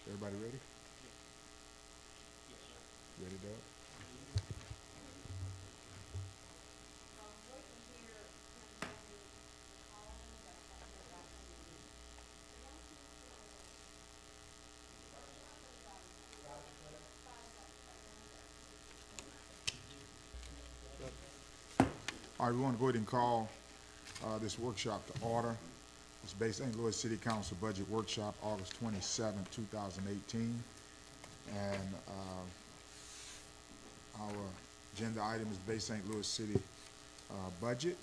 Everybody ready? Ready, Doug? All right, we want to go ahead and call this workshop to order. It's based St. Louis City Council Budget Workshop, August 27, 2018. And our agenda item is based St. Louis City budget.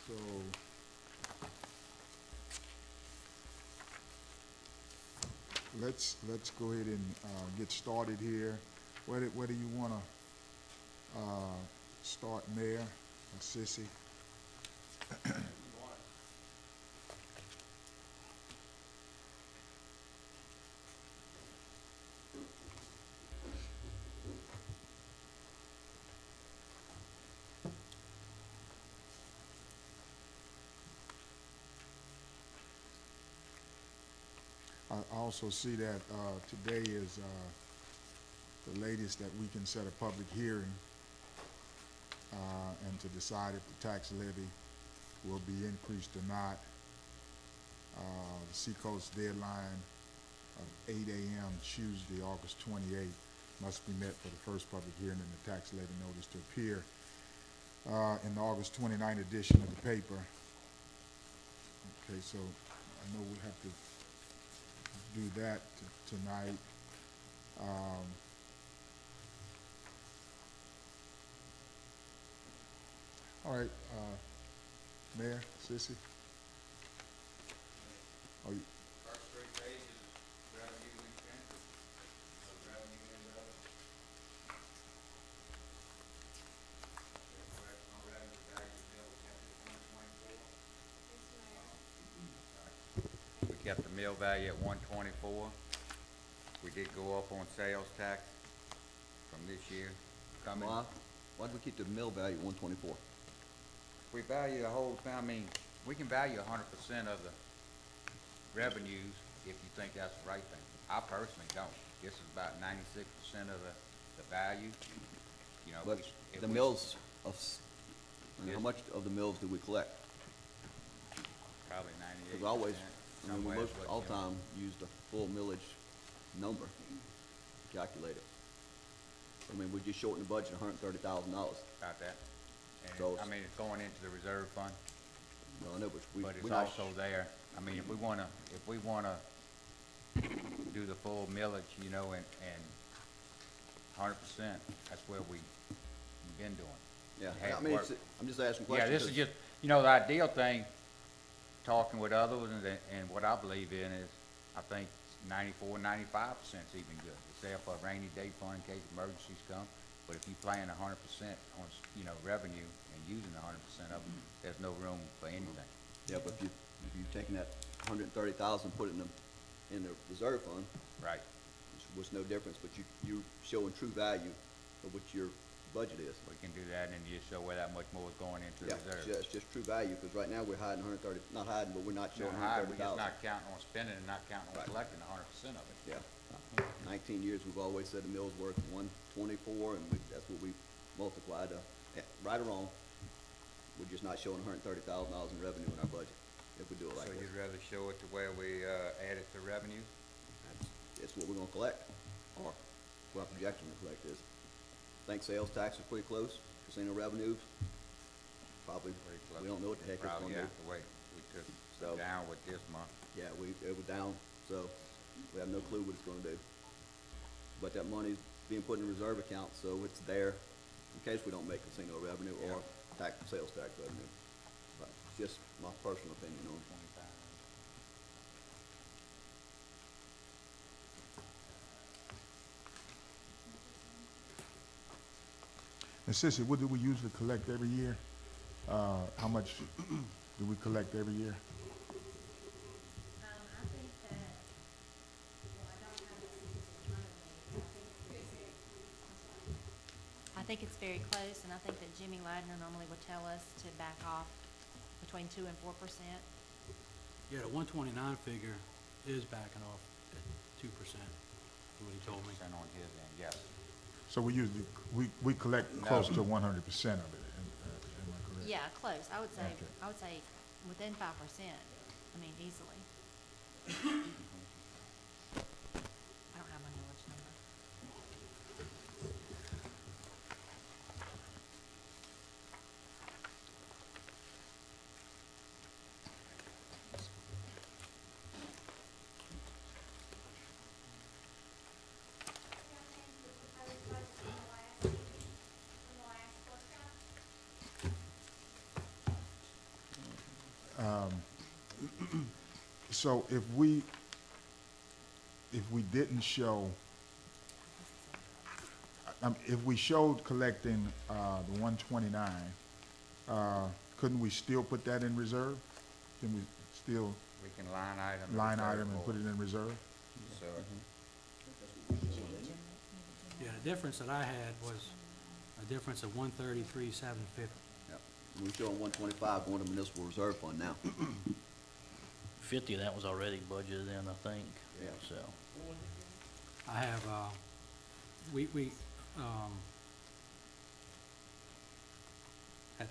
So let's go ahead and get started here. Where do you want to start, Mayor or Sissy? I also see that today is the latest that we can set a public hearing and to decide if the tax levy will be increased or not. The Seacoast deadline of 8 a.m. Tuesday, August 28th, must be met for the first public hearing and the tax levy notice to appear in the August 29th edition of the paper. Okay, so I know we have to do that tonight. All right, Mayor, Sissy. Are you? First three pages, revenue and expenses. Revenue and revenue value bill, we kept it at 124. We kept the mill value at 124. We did go up on sales tax from this year. Why did we keep the mill value at 124? We value the whole thing. I mean, we can value 100% of the revenues if you think that's the right thing. I personally don't. This is about 96% of the value. You know, But the mills, how much of the mills do we collect? Probably 98%. Because we always, somewhere most, is what, all you know. time use the full millage number to calculate it. I mean, we just shortened the budget $130,000. About that. And So I mean, it's going into the reserve fund, No, I know, but but it's we're not, also there. I mean, if we wanna do the full millage, you know, and 100%, that's where we've been doing. yeah, Had I mean, work. I'm just asking Yeah, questions. this is just, you know, the ideal thing, talking with others and what I believe in is, I think 94, 95% is even good. It's there for a rainy day fund in case emergencies come, but if you plan 100% on, you know, revenue and using 100% of it, there's no room for anything. Yeah, but if you're taking that 130,000, put it in the reserve fund, Right. which no difference, but you're showing true value of what your budget is. We can do that and you show where that much more is going into Yeah, reserve. it's just true value, because right now we're hiding 130, not hiding, but we're not No, showing high, we're 130,000. just not counting on spending and not counting on Right. collecting 100% of it. Yeah. 19 years, we've always said the mill's worth 124, and that's what we multiplied to, right or wrong, we're just not showing $130,000 in revenue in our budget, if we do it like So this. you'd rather show it to where we, add it to revenue? It's what we're gonna collect, or what our projection to collect is. Think sales tax is pretty close, casino revenues, probably, Pretty close. we don't know what the heck it's Probably gonna do. have to wait. We took So- down with this month. Yeah, it was down, so we have no clue what it's gonna do. But that money's being put in a reserve account, so it's there in case we don't make casino revenue or sales tax revenue. But just my personal opinion on it. 25. And Sissy, what do we usually collect every year? How much do we collect every year? I think that, well, I don't have the figures in front of me. I think it's very close, and I think that Jimmy Ladner normally would tell us to back off between 2% and 4%. Yeah, the 129 figure is backing off at 2%, is what he told me. Percent on his end, yes. So we usually, we collect No. close to 100% of it, am I correct? Yeah, close. Okay. I would say within 5%, I mean, easily. I don't have my millage number. So if we didn't show, if we showed collecting, the 129, couldn't we still put that in reserve? Can we still We can line item. the line reserve item and for put it in reserve? So, Yeah, the difference that I had was a difference of 133,750. Yep. We're showing 125 going to municipal reserve fund now. 50 of that was already budgeted in, I think, Yeah. so. I have, at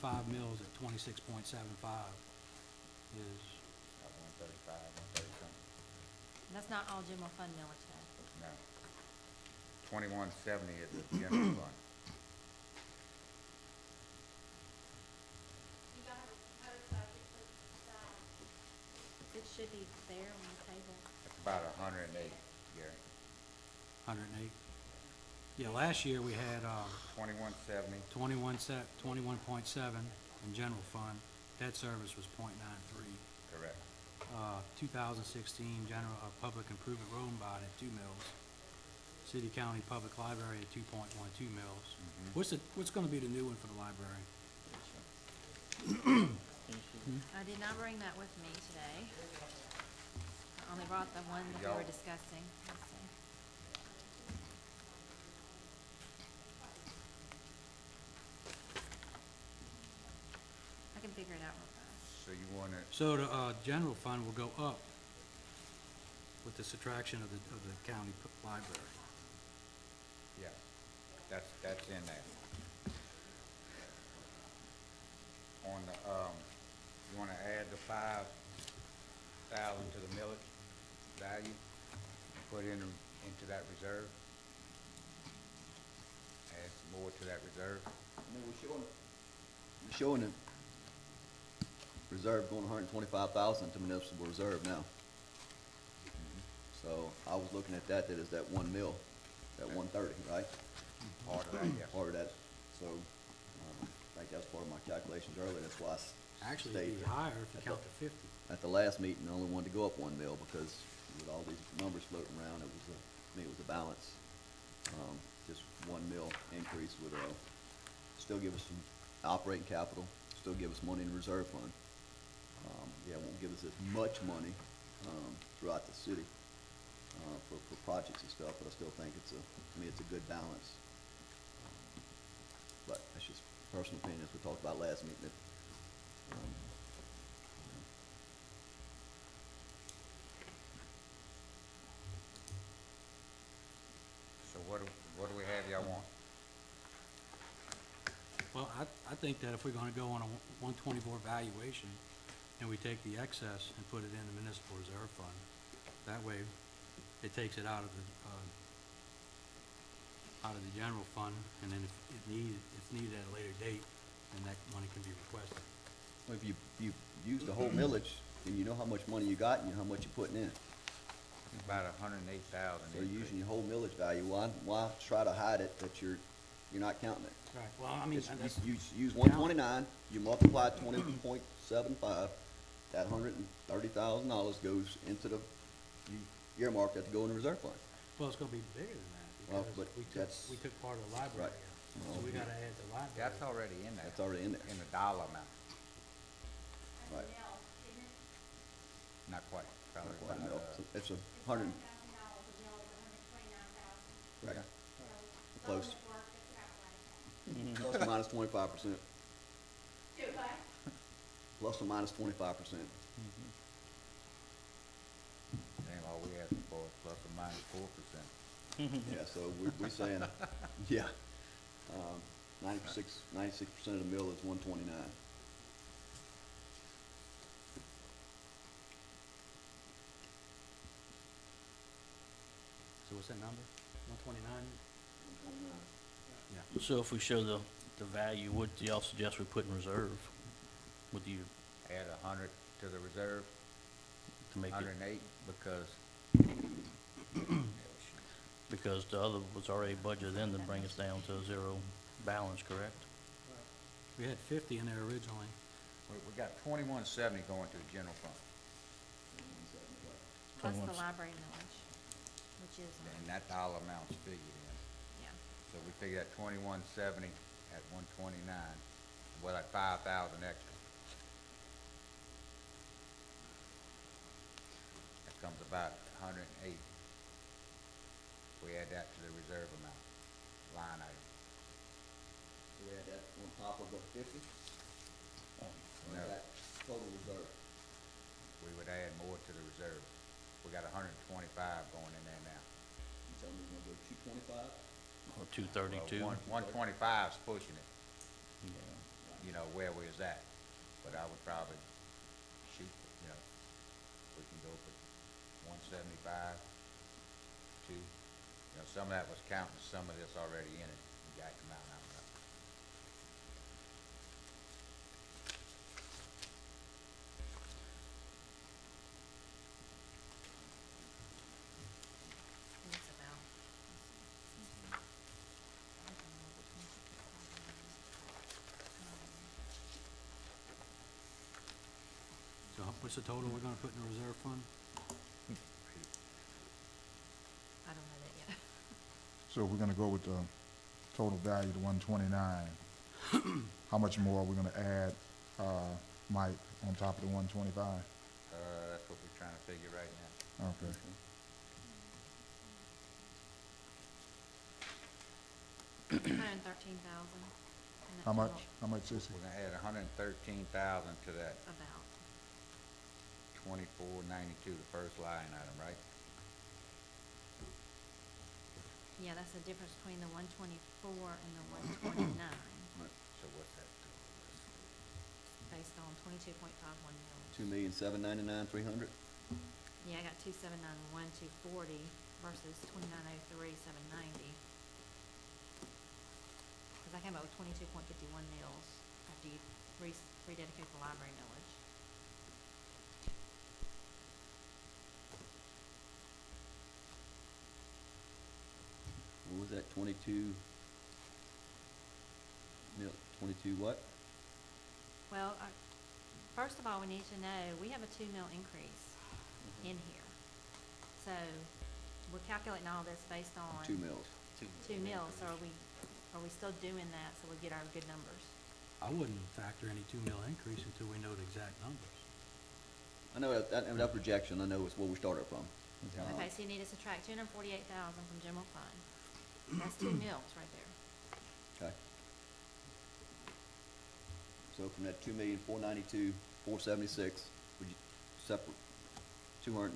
5 mills at 26.75 is, about 135, 130 something, And that's not all general fund millage though. no. 2170 is the general fund. You got a proposed budget for it should be there on the table. It's about 108, Gary. 108. Yeah, last year we had, 2170, 21.7 in general fund. Debt service was .93. correct. 2016 general, public improvement road and bond at 2 mills. City County Public Library at 2.12 mills. What's gonna be the new one for the library? I did not bring that with me today. I only brought the one that we were Y'all- discussing. Let's see. I can figure it out real fast. So you want to, So the, general fund will go up with the subtraction of the county library. yeah, that's in there. On the, you want to add the 5,000 to the millage value, and put into that reserve? Add some more to that reserve? I mean, we're showing it. Reserve going 125,000 to municipal reserve now. So I was looking at that is that 1 mil, that 130, right? Part of that, yeah. Part of that, so, I think that's part of my calculations earlier, that's why I Actually, stated it'd be higher if you at count the- to 50. At the last meeting, I only wanted to go up 1 mil because with all these numbers floating around, it was it was a balance. Just 1 mil increase would, still give us some operating capital, still give us money in the reserve fund. Yeah, it won't give us as much money, throughout the city, for projects and stuff, but I still think it's a good balance. But that's just personal opinion, as we talked about last meeting, that, So what do we have y'all want? Well, I think that if we're gonna go on a 124 valuation, and we take the excess and put it in the municipal reserve fund, that way, it takes it out of the general fund, and then if needed at a later date, then that money can be requested. well, if you use the whole millage, then you know how much money you got and you know how much you're putting in. About 108,000. So you're using your whole millage value, why try to hide it that you're not counting it? Right, well, I mean, Just that's, you use 129, you multiply 20.75, that $130,000 goes into you earmark that to go in the reserve fund. well, it's gonna be bigger than Well, that, but because we took part of the library Right. out, so we gotta add the library. That's already in there. That's already in there. In the dollar amount, Right. not quite, probably Not quite a about, mil. So it's 100, right, close. Plus or minus 25%. Plus or minus 25%. 94%. Yeah, so we're saying, yeah, 96% of the mill is 129. So what's that number? 129? Yeah. So if we show the value, what do y'all suggest we put in reserve? Would you, Add 100 to the reserve, to make it, 108, because the other was already budgeted in to bring us down to a zero balance, correct? We had 50 in there originally. we got 2170 going to the general fund. Plus the 21. library millage, which is, And that dollar amount's figured in. yeah. So we figured at 2170 at 129, well, at 5,000 extra. That comes about 108. We add that to the reserve amount, line item. We had that on top of the 50? Or No. that total reserve? We would add more to the reserve. We got 125 going in there now. You tell me we're gonna go 225? Or 232? Well, 125's pushing it, Yeah. you know, where we was at. But I would probably shoot, you know, we can go for 175, 2. You know, some of that was counting some of this already in it. You got them out, I don't know. It's about. So what's the total we're gonna put in the reserve fund? I don't know that yet. So we're gonna go with the total value to 129. How much more are we gonna add, Mike, on top of the 125? That's what we're trying to figure right now. Okay. $113,000. How much? How much, Sissy? We're gonna add 113,000 to that About. 2492, the first line item, right? Yeah, that's the difference between the 124 and the 129, So what's that? based on 22.51 mils. 2,799,300? Yeah, I got 2,791, 240 versus 2,903, 790. Because I came up with 22.51 mils after you rededicate the library millage. What was that, 22 mil, 22 what? Well, first of all, we need to know, we have a 2 mil increase in here. So we're calculating all this based on. 2 mils. 2 mils, so are we still doing that so we get our good numbers? I wouldn't factor any 2 mil increase until we know the exact numbers. I know that projection, I know it's where we started from. Okay, so you need to subtract 248,000 from general fund. That's 2 mils right there. Okay. So from that 2,492,476, would you separate 200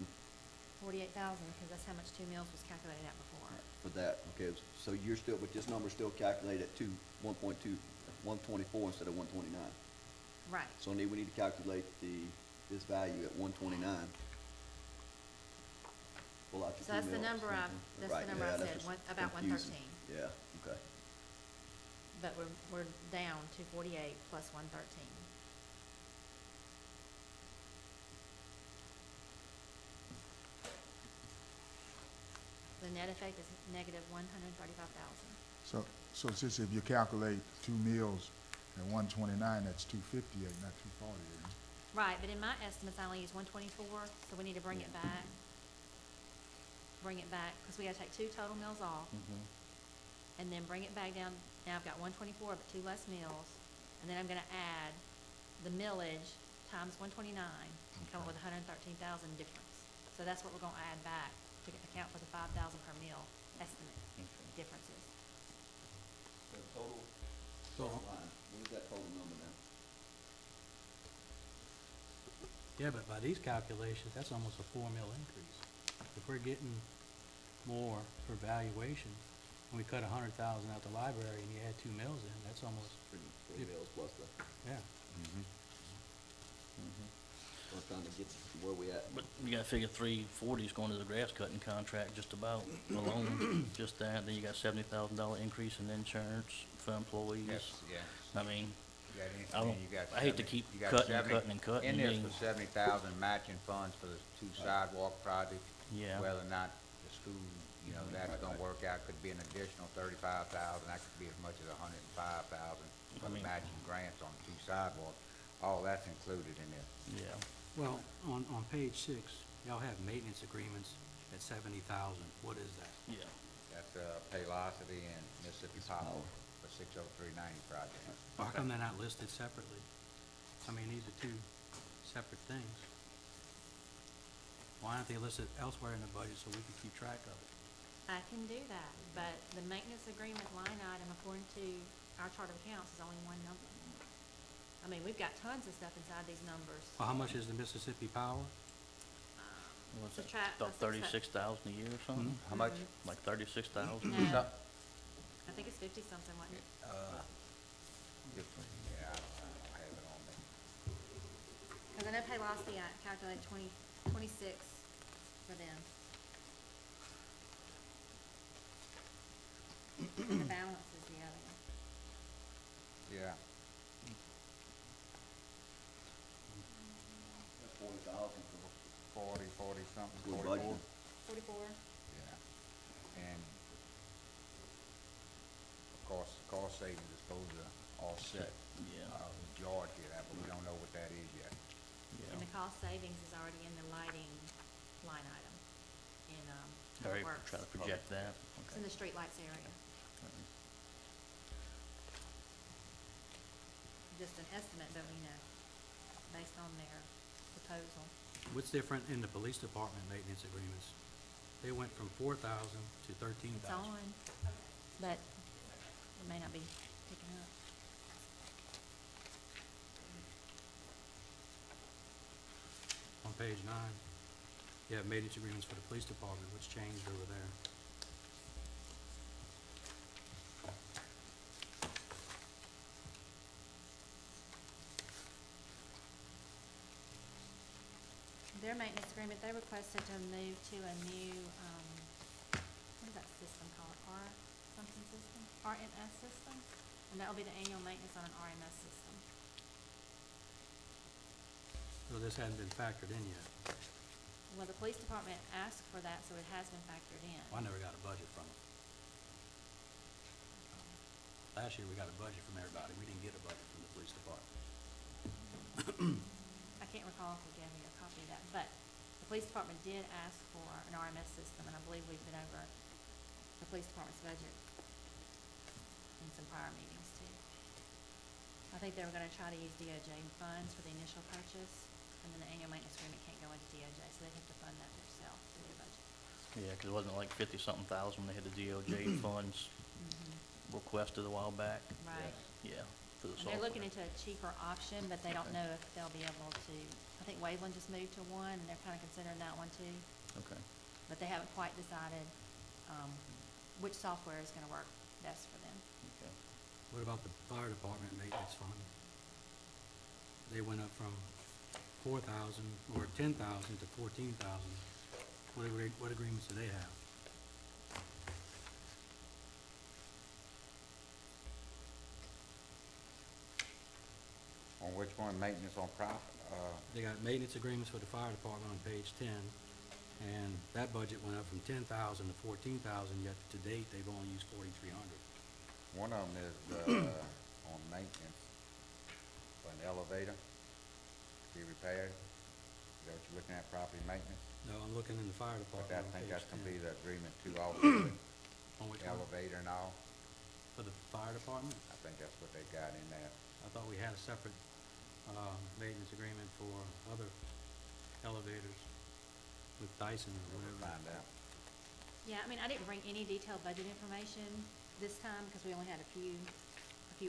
48,000, because that's how much 2 mils was calculated at before. for that? Okay, so you're still, but this number's still calculated at 1.2, 124 instead of 129. Right. So we need to calculate this value at 129. Pull out your 2 So that's the mils. number that's Right, the number yeah, I that's said, what's about confusing. 113. Yeah, okay. But we're down to 48 plus 113. The net effect is negative 135,000. So Sissy, if you calculate 2 meals at 129, that's 258, not 248. Right, but in my estimates, I only use 124, so we need to bring it back. Bring it back, because we gotta take 2 total meals off, and then bring it back down. Now I've got 124, but 2 less meals, and then I'm gonna add the millage times 129 and come up with 113,000 difference. So that's what we're gonna add back to account for the 5,000 per meal estimate differences. So total, So- line, what is that total number now? Yeah, but by these calculations, that's almost a 4 mil increase. If we're getting more for valuation, and we cut 100,000 out the library and you add 2 mills in, that's almost, Three If- mills plus the, yeah. we're trying to get where we at. But you gotta figure 340 is going to the grass cutting contract just about alone, just that, then you got $70,000 increase in insurance for employees. Yes, yeah. I mean, You got any- I don't- you got I hate to 70 keep you got cutting and 70 cutting and cutting, In I there mean- for 70,000 matching funds for the 2 sidewalk projects. Yeah. Whether or not the school, you know, that's gonna work out, could be an additional 35,000, that could be as much as 105,000 for I the mean- matching grants on 2 sidewalks. All that's included in there. yeah, Well, on page 6, y'all have maintenance agreements at 70,000, what is that? yeah. That's, Paylocity and Mississippi Power for 60390 project. How come they're not listed separately? I mean, these are 2 separate things. Why aren't they listed elsewhere in the budget so we can keep track of it? I can do that, but the maintenance agreement line item according to our chart of accounts is only one number. I mean, we've got tons of stuff inside these numbers. Well, how much is the Mississippi Power? What's it, Subtract- about let's subtract- 36,000 a year or something? How much? Like 36,000? No. So- I think it's 50 something, wasn't it? Yeah, I have it on there. Because I know Paylocity, I calculated 26 for them. And the balance is the other one. Yeah. That's 40,000 for 40 something, School 44. budget. 44. Yeah. And of course, cost savings is supposed to offset, Yeah. the majority of that, but we don't know what that is yet. And the Yeah. cost savings is already in the lighting line item in, Very, Public Works. try to project that, It's in the okay. streetlights area. Just an estimate, but we know, based on their proposal. What's different in the police department maintenance agreements? They went from 4,000 to 13,000. It's on, but it may not be picking up. On page 9, you have maintenance agreements for the police department, what's changed over there? Their maintenance agreement, they requested to move to a new, what is that system called? Something system? RMS system? And that will be the annual maintenance on an RMS system. So this hadn't been factored in yet. Well, the police department asked for that, so it has been factored in. I never got a budget from them. Last year, we got a budget from everybody. We didn't get a budget from the police department. I can't recall if we gave you a copy of that, but the police department did ask for an RMS system, and I believe we've been over the police department's budget in some prior meetings too. I think they were gonna try to use DOJ funds for the initial purchase, and then the annual maintenance agreement can't go into DOJ, so they have to fund that themselves through their budget. Yeah, 'cause it wasn't like 50-something thousand, they had the DOJ funds requested a while back. Right. Yeah, for the And software. they're looking into a cheaper option, but they don't know if they'll be able to, I think Waveland just moved to one, and they're kinda considering that one too. Okay. But they haven't quite decided, which software is gonna work best for them. Okay. What about the fire department maintenance fund? They went up from 4,000 or 10,000 to 14,000. What agreements do they have? On which one, maintenance on They got maintenance agreements for the fire department on page 10, and that budget went up from 10,000 to 14,000, yet to date, they've only used 4,300. one of them is, on maintenance for an elevator, to be repaired. Is that what you're looking at, property maintenance? No, I'm looking in the fire But department I on think page that's gonna be 10. the agreement too, also, with On which one? elevator and all. For the fire department? I think that's what they got in there. I thought we had a separate, maintenance agreement for other elevators with Dyson or We'll whatever. find out. Yeah, I mean, I didn't bring any detailed budget information this time, because we only had a few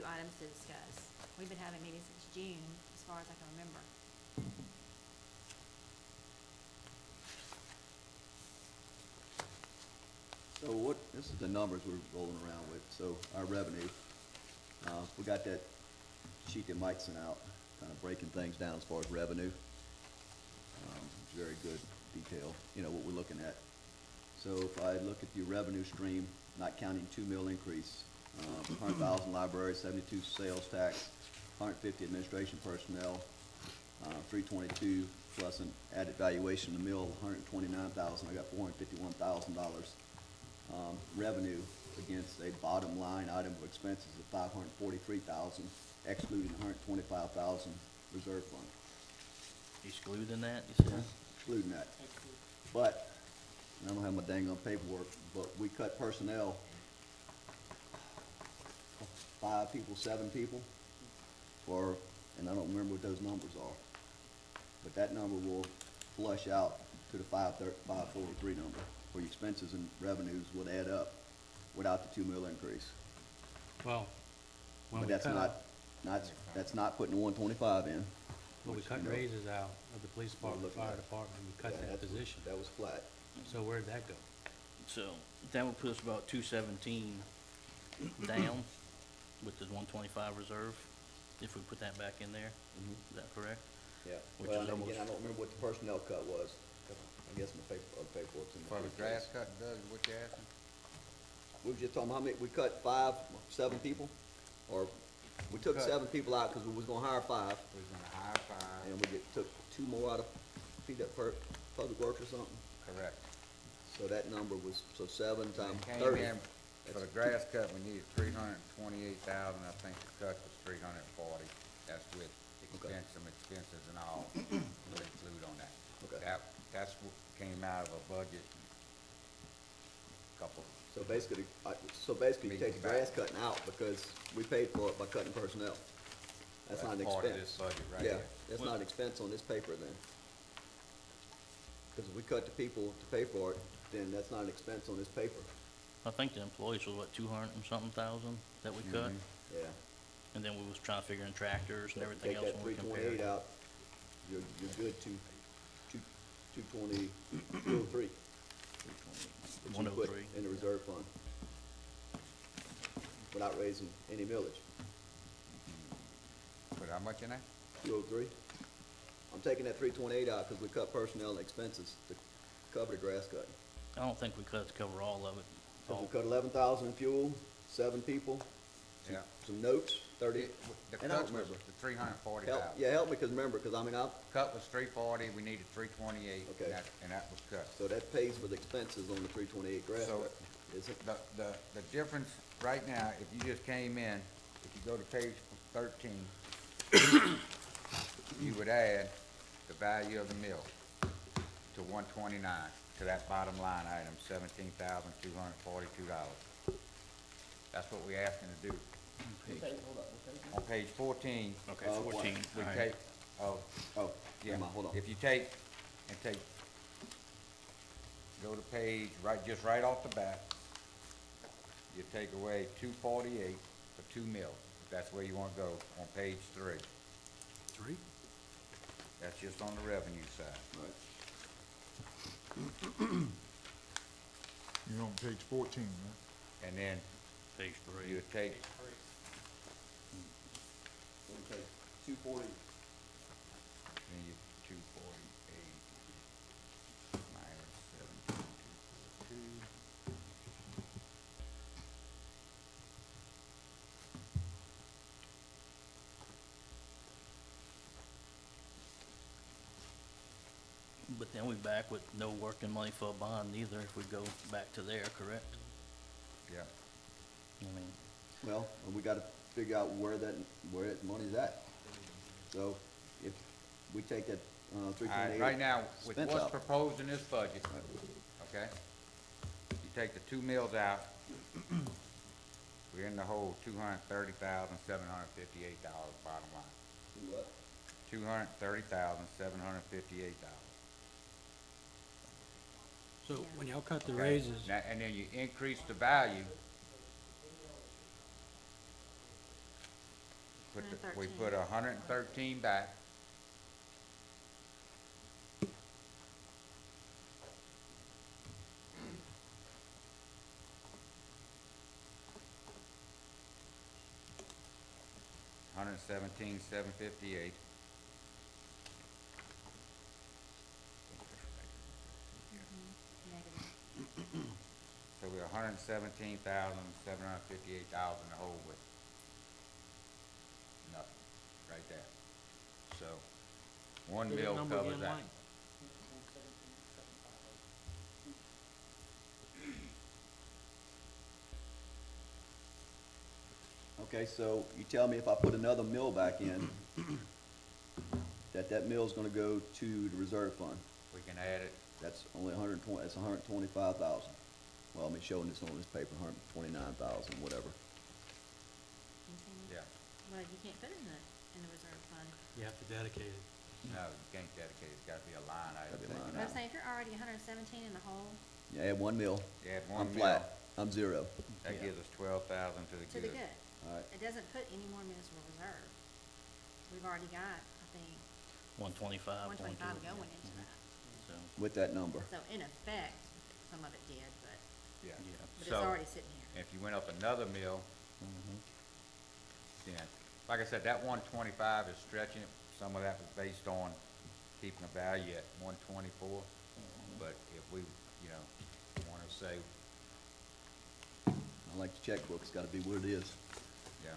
items to discuss. We've been having meetings since June, as far as I can remember. So what, this is the numbers we're rolling around with, so our revenue, we got that sheet that Mike sent out, kind of breaking things down as far as revenue. Very good detail, you know, what we're looking at. So if I look at your revenue stream, not counting 2 mil increase, 100,000 library, 72 sales tax, 150 administration personnel, 322 plus an added valuation of the mill, 129,000, I got $451,000. Revenue against a bottom line item of expenses of 543,000, excluding 125,000 reserve fund, Excluding that, you said? excluding that. But, and I don't have my dang on paperwork, but we cut personnel, 5 people, 7 people, for, and I don't remember what those numbers are. But that number will flush out to the 543 number, where your expenses and revenues would add up without the 2 mil increase. Well, when But we that's cut, that's not putting the 125 in. when we which, cut you know, raises out of the police department, looking fire at- department, we cut yeah, that that's- position. That was flat. So where'd that go? So that would put us about 217 down with the 125 reserve, if we put that back in there. Is that correct? Yeah. Which Well, is and almost- again, I don't remember what the personnel cut was. I guess my paperwork's in the. For the grass cut, Doug, what you asking? We were just talking, how many, we cut 5, 7 people? Or, we took Cut. 7 people out because we was gonna hire 5, We're gonna hire 5, and we took 2 more out of public works or something. correct. So that number was, so 7 When times it came 30. in, for the grass cut, we needed 328,000, I think the cut was 340. That's with expenses and all, we'll include on that. Okay. That's what came out of a budget, couple, So basically, you take the grass cutting out because we paid for it by cutting personnel. That's not an That's expense. part of this budget right Yeah, here. that's not an expense on this paper then. Because if we cut the people to pay for it, then that's not an expense on this paper. I think the employees was what, 200 and something thousand that we cut? Yeah. And then we was trying to figure in tractors So and if you everything else when we Take that compared. 328 out, you're good to 220, 203. That you put 103. in the reserve fund. Without raising any millage. put how much in there? 203. I'm taking that 328 out because we cut personnel and expenses to cover the grass cutting. I don't think we cut to cover all of it. So we cut 11,000 in fuel, 7 people, Yeah. some notes, 30. The And I don't cut was remember. the 340,000. Help me, because remember, because I mean, Cut was 340, we needed 328, Okay. and that was cut. so that pays for the expenses on the 328 grass So- cut, is it? The difference right now, if you just came in, if you go to page 13, you would add the value of the mill to 129, to that bottom line item, $17,242. That's what we're asking to do. On page 14, Okay, Oh, what? 14, we all right. take, oh, Oh, yeah, never mind, hold on. if you take, go to page, just right off the bat, you take away 248 for 2 mil, if that's where you wanna go, on page 3. 3? That's just on the revenue side. Right. You're on page 14, right? And then Page 3. you take, So we take 240, then you 248 minus 17,242. But then we back with no working money for a bond either if we go back to there, correct? Yeah, I mean, well, and we gotta figure out where that money's at. So if we take that, all right, 328. right now, with expense what's out. proposed in this budget, okay? You take the 2 mills out, we're in the hole $230,758 bottom line. Do what? $230,758. So when y'all cut the Okay? raises, Now, and then you increase the value. We put 113 back. $117,758. Negative. So we're $117,758 in the hole with nothing, right there. So, one Say that mil number covers again, that. Mike. Okay, so you tell me if I put another mill back in, that mill's gonna go to the reserve fund. We can add it, That's only that's $125,000. Well, I mean, showing this on this paper, $129,000, whatever. yeah. Well, you can't put it in the reserve fund. You have to dedicate it. No, you can't dedicate, it's gotta be a line item. Gotta be a line But I'm item. saying, if you're already 117 in the hole, You add 1 mil, You add I'm one mil, flat, I'm zero. that Yeah. gives us 12,000 to the to the good. good. All right, It doesn't put any more municipal reserve. We've already got, I think, 125. 125 going into that. So, with that number. So in effect, some of it did, but Yeah. yeah. it's So, already sitting here. if you went up another mil, Mhm. then, like I said, that 125 is stretching it. Some of that was based on keeping the value at 124. But if we, you know, wanna say, I like the checkbook, it's gotta be what it is. yeah,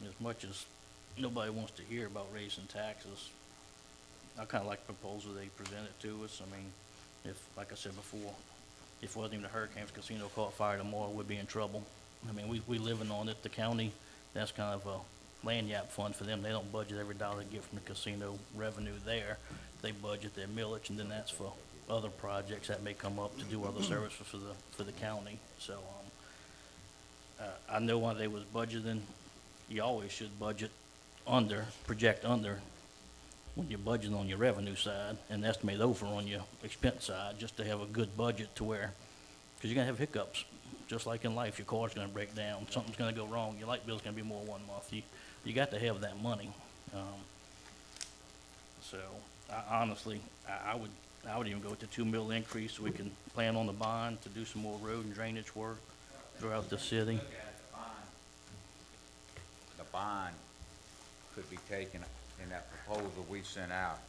As much as nobody wants to hear about raising taxes, I kinda like the proposal they presented to us. I mean, if, like I said before, if it wasn't even the Hurricanes Casino caught fire tomorrow, we'd be in trouble. I mean, we living on it, the county, that's kind of a lanyard fund for them. They don't budget every dollar they get from the casino revenue there. They budget their millage, and then that's for other projects that may come up to do other services for the county. So, I know why they was budgeting. You always should budget under, project under, when you're budgeting on your revenue side, and estimate over on your expense side, just to have a good budget to where, because you're gonna have hiccups, just like in life, your car's gonna break down, something's gonna go wrong, your light bill's gonna be more one month, you got to have that money. So, honestly, I would even go with the 2 mil increase, so we can plan on the bond to do some more road and drainage work throughout the city. look at the bond could be taken in that proposal we sent out.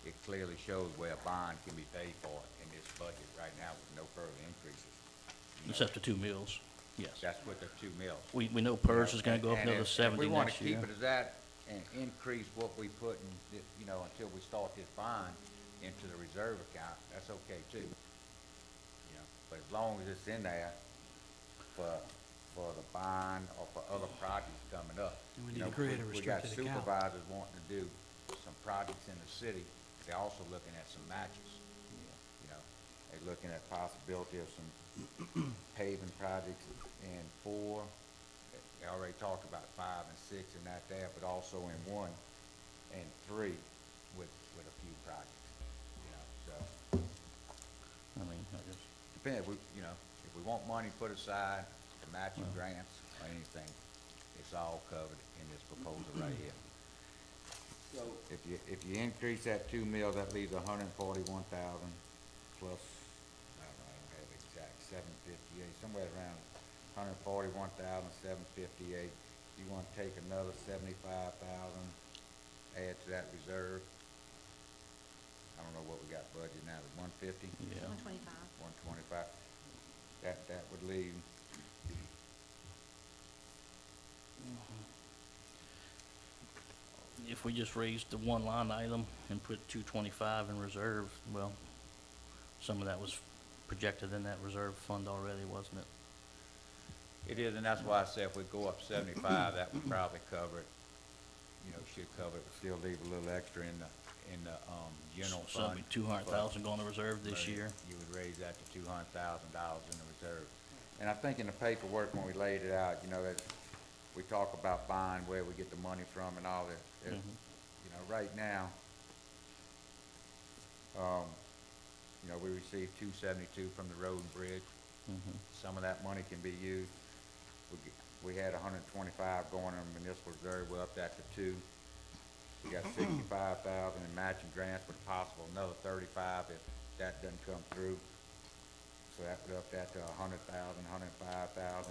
It clearly shows where a bond can be paid for in this budget right now with no further increases. You know, Except the 2 mills, yes. That's with the 2 mils. We know PERS is gonna go up And another if 70 we wanna next keep year. it as that and increase what we put in, you know, until we start this bond into the reserve account, that's okay too. You know, but as long as it's in there for the bond or for other projects coming up. And we You need to know, create a We got restricted account. supervisors wanting to do some projects in the city, they're also looking at some matches. You know, they're looking at possibility of some paving projects in 4. They already talked about 5 and 6 and that there, but also in 1 and 3 with a few projects, you know, so. I mean, I just, Depends, if we want money put aside for matching grants or anything, it's all covered in this proposal right here. So, If you increase that 2 mil, that leaves 141,000 plus, I don't have the exact, 758, somewhere around 141,758. You wanna take another 75,000, add to that reserve. I don't know what we got budgeted now, 150? yeah. 125. 125. That would leave, If we just raised the one line item and put 225 in reserve, well, some of that was projected in that reserve fund already, wasn't it? it is, and that's why I said if we go up 75, that would probably cover it. You know, should cover it, still leave a little extra in the general So it'd fund. be 200,000 going to reserve this But year. You would raise that to $200,000 in the reserve. And I think in the paperwork, when we laid it out, you know, that we talk about buying, where we get the money from and all that. Mhm. You know, right now, you know, we received 272 from the road and bridge. Mhm. Some of that money can be used. We had 125 going in municipal reserve, we're up that to 2. We got 65,000 in matching grants, but possible another 35 if that doesn't come through. So that would up that to $100,000, $105,000.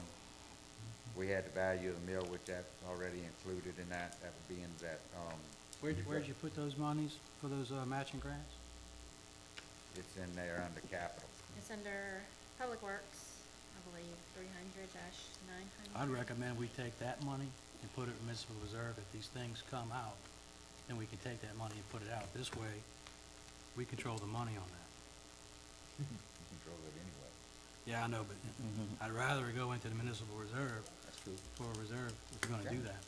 We had the value of the mill, which that's already included in that, that would be in that, Where'd you put those monies for those, matching grants? it's in there under capital. It's under Public Works, I believe, 300-900. I'd recommend we take that money and put it in municipal reserve. If these things come out, then we can take that money and put it out. This way, we control the money on that. You control it anyway. Yeah, I know, but I'd rather it go into the municipal reserve That's true. for a reserve if you're gonna do that.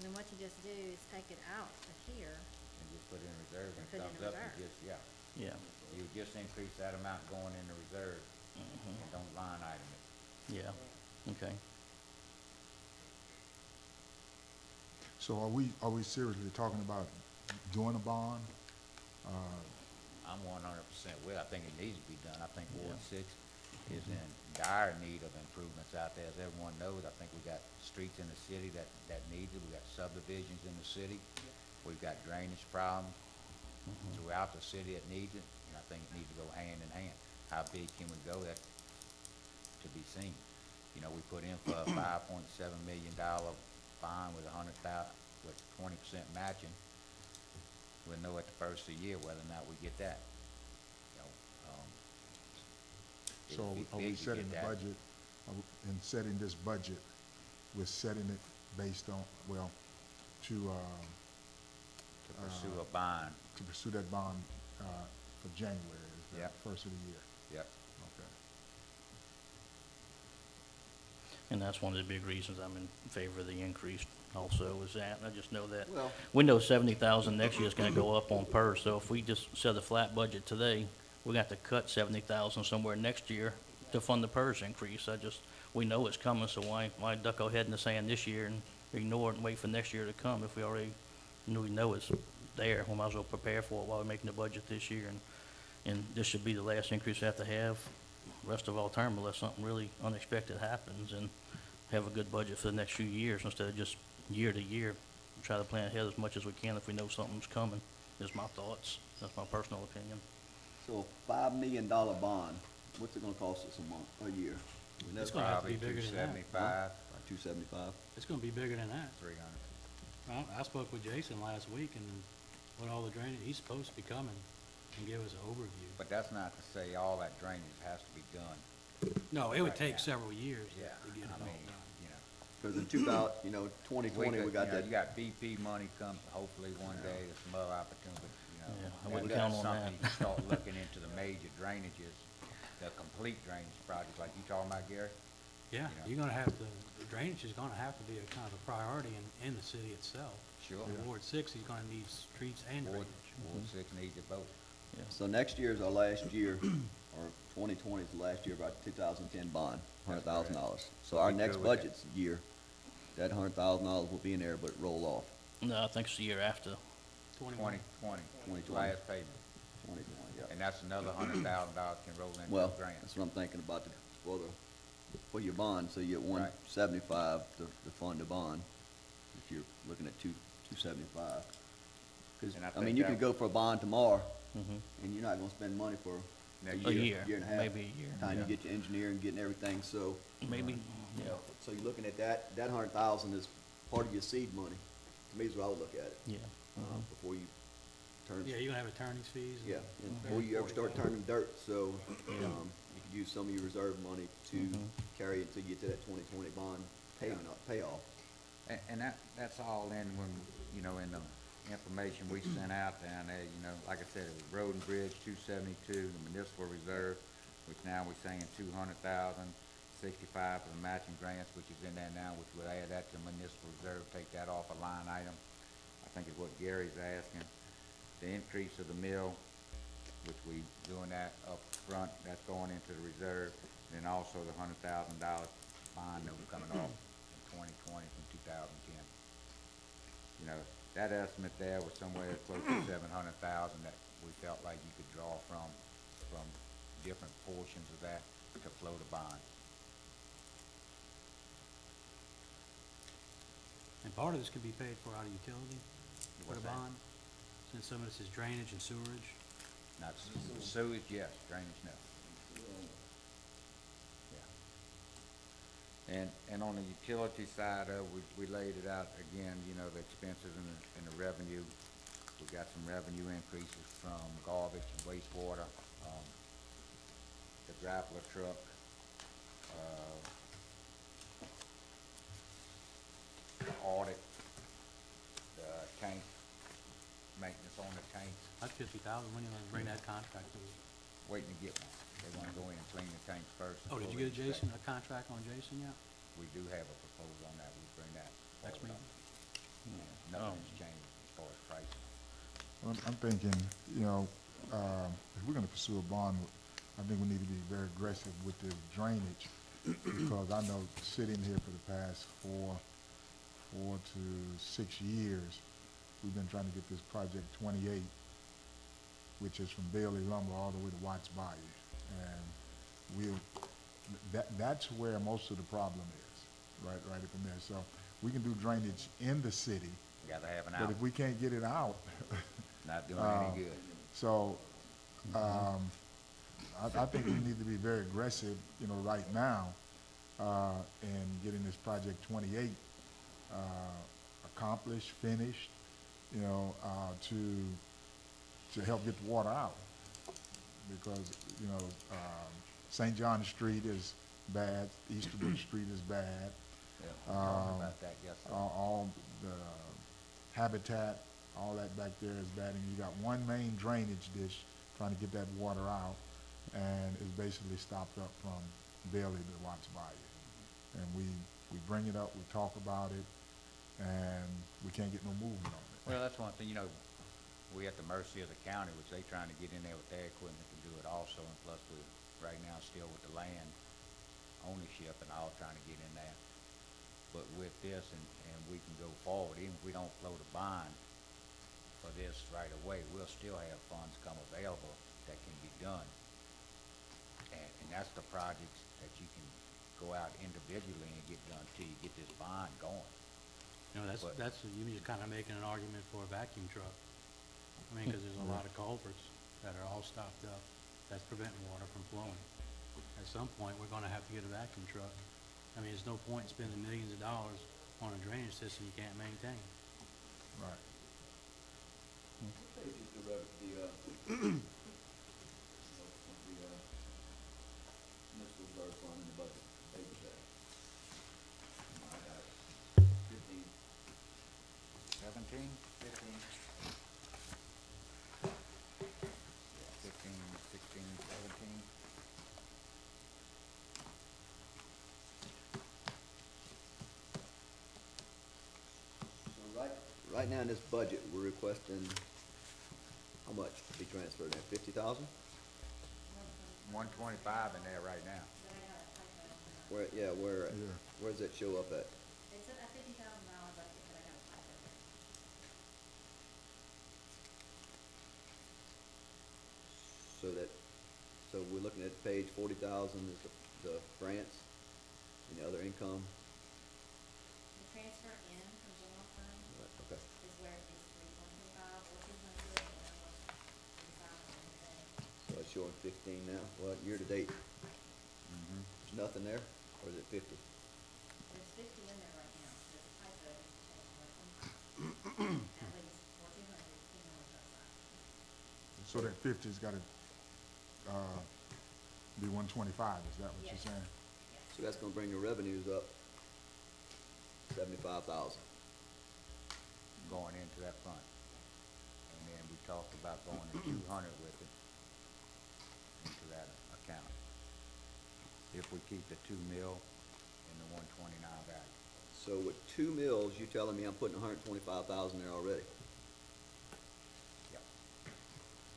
And then what you just do is take it out of here. And just put it in reserve, and Put it in comes up, reserve. you just, yeah. Yeah, You would just increase that amount going in the reserve, and don't line item it. yeah, okay. So are we seriously talking about doing a bond? I'm 100% with, I think it needs to be done. I think Ward Yeah. 6 is in dire need of improvements out there, as everyone knows. I think we got streets in the city that needs it, we got subdivisions in the city. We've got drainage problems throughout the city that needs it, and I think it needs to go hand in hand. How big can we go, that to be seen. You know, we put in for a $5.7 million bond with 20% matching. We'll know at the first of the year whether or not we get that. You know, So it'd be are we big to setting get the that. budget, in setting this budget, we're setting it based on, well, to To pursue a bond, pursue that bond, for January, is that Yep. first of the year? yep. Okay. And that's one of the big reasons I'm in favor of the increase also is that, and I just know that. Well- We know 70,000 next year is gonna go up on PERS, so if we just set a flat budget today, we're gonna have to cut 70,000 somewhere next year to fund the PERS increase. We know it's coming, so why duck our head in the sand this year and ignore it and wait for next year to come if we already know it's there? We might as well prepare for it while we're making the budget this year, and this should be the last increase we have to have rest of our term unless something really unexpected happens, and have a good budget for the next few years instead of just year to year. Try to plan ahead as much as we can if we know something's coming, is my thoughts. That's my personal opinion. So a $5 million bond, what's it gonna cost us a month, a year? We know It's gonna have to be Probably bigger than that. 275, About 275. It's gonna be bigger than that. 300. I spoke with Jason last week, and with all the drainage, he's supposed to be coming and give us an overview. But that's not to say all that drainage has to be done. No, it would Right take now. several years to Yeah, get it I all mean, done. you know. Cause in 2020, we got You know, that. you got BP money come, hopefully one day, there's some other opportunity, you know. Yeah, I And wouldn't that's count on something that. you can start looking into the major drainages, the complete drainage projects like you talking about, Gary. Yeah, you know. you're gonna have to, the drainage is gonna have to be a kind of a priority in the city itself. Sure. In Ward 6, he's gonna need streets and Ward, drainage. Ward 6 needs it both. Yeah. So next year is our last year, or 2020 is the last year of our 2010 bond, That's $100,000. So Are our we next good with that? budget's year, that $100,000 will be in there, but roll off, No, I think it's the year after. 2020, 2020. last payment. 2020, yeah. And that's another $100,000 can roll into Well, the grant. that's what I'm thinking about, for your bond, so you get Right. 175 to fund the bond, if you're looking at 275. Cause, And I I think mean, you that- could go for a bond tomorrow, Mhm. and you're not gonna spend money for Now, A you- year, year and a half. maybe a year. time you Yeah. get your engineer and getting everything, so, Maybe, you yeah. know, so you're looking at that 100,000 is part of your seed money. To me, is what I would look at it, Yeah. before you turn. Yeah, you're gonna have attorney's fees. and- Yeah, and before you ever start turning dirt, so, you could use some of your reserve money to carry it until you get to that 2020 bond payment, payoff. And that's all in when, you know, in the information we sent out down there, you know, like I said, it was road and bridge, 272, the municipal reserve, which now we're saying 200,000, 65 for the matching grants, which is in there now, which would add that to municipal reserve, take that off a line item. I think is what Gary's asking. The increase of the mill, which we doing that up front, that's going into the reserve. And then also the $100,000 bond that was coming off in 2020 from 2010. You know, that estimate there was somewhere close to 700,000 that we felt like you could draw from different portions of that to float a bond. And part of this could be paid for out of utility, for What's the that? bond, since some of this is drainage and sewerage. Not sewage, yes, drainage, no. Yeah. And on the utility side, we laid it out again, you know, the expenses and the revenue. We got some revenue increases from garbage and wastewater, the grappler truck, the audit, the tank, maintenance on the tanks, That's 50,000, when you gonna bring that contract to us? waiting to get one. They wanna go in and clean the tanks first. Oh, did before you get they inspect. a contract on Jason yet? We do have a proposal on that, we'll bring that. Next forward. meeting? Yeah, nothing's changed as far as pricing. I'm thinking, you know, if we're gonna pursue a bond, I think we need to be very aggressive with the drainage, because I know sitting here for the past 4 to 6 years, we've been trying to get this project 28, which is from Bailey Lumber all the way to Watts Bayou. And that's where most of the problem is, right up in there. So we can do drainage in the city, Gotta have an but out, if we can't get it out, not doing uh, any good. so, I think we need to be very aggressive, you know, right now, in getting this project 28, accomplished, finished, you know, to help get the water out. Because, you know, St. John Street is bad, Easterbrook Street is bad, Yeah, we talked about that yesterday. all the habitat, all that back there is bad, and you got one main drainage ditch trying to get that water out, and it's basically stopped up from Bailey to Watts Bayou. And we bring it up, we talk about it, and we can't get no movement on it. Well, that's one thing, you know, we at the mercy of the county, which they trying to get in there with their equipment to do it also, and plus we're right now still with the land ownership and all trying to get in there. But with this, and we can go forward, even if we don't float a bond for this right away, we'll still have funds come available that can be done. And that's the projects that you can go out individually and get done till you get this bond going. You know, But- you just kinda making an argument for a vacuum truck. I mean, 'cause there's a lot of culverts that are all stopped up, that's preventing water from flowing. At some point, we're gonna have to get a vacuum truck. I mean, there's no point in spending millions of dollars on a drainage system you can't maintain. Right. Page is the municipal reserve fund in the budget, page is that. I got it. 15. 17? 15, 16, 17? So right now in this budget, we're requesting how much to be transferred in, 50,000? 125 in there right now. Where, Yeah. where does that show up at? It's a $50,000 budget, but I got a typo there. So we're looking at page 40,000 is the grants and the other income, The transfer in from general fund right, okay. is where it is 125, 1,400, and then 135. So it's showing 15 now, well, year-to-date, Mm-hmm. there's nothing there, or is it 50? There's 50 in there right now, so there's a typo, it's changed 125. That leaves 1,400 in on the side. So that 50's gotta, be 125, is that what you're Yes. saying? Yes. So that's gonna bring the revenues up 75,000. Going into that fund. And then we talked about going to 200 with it into that account. If we keep the 2 mil and the 129 value. So with 2 mills, you telling me I'm putting 125,000 there already? Yep.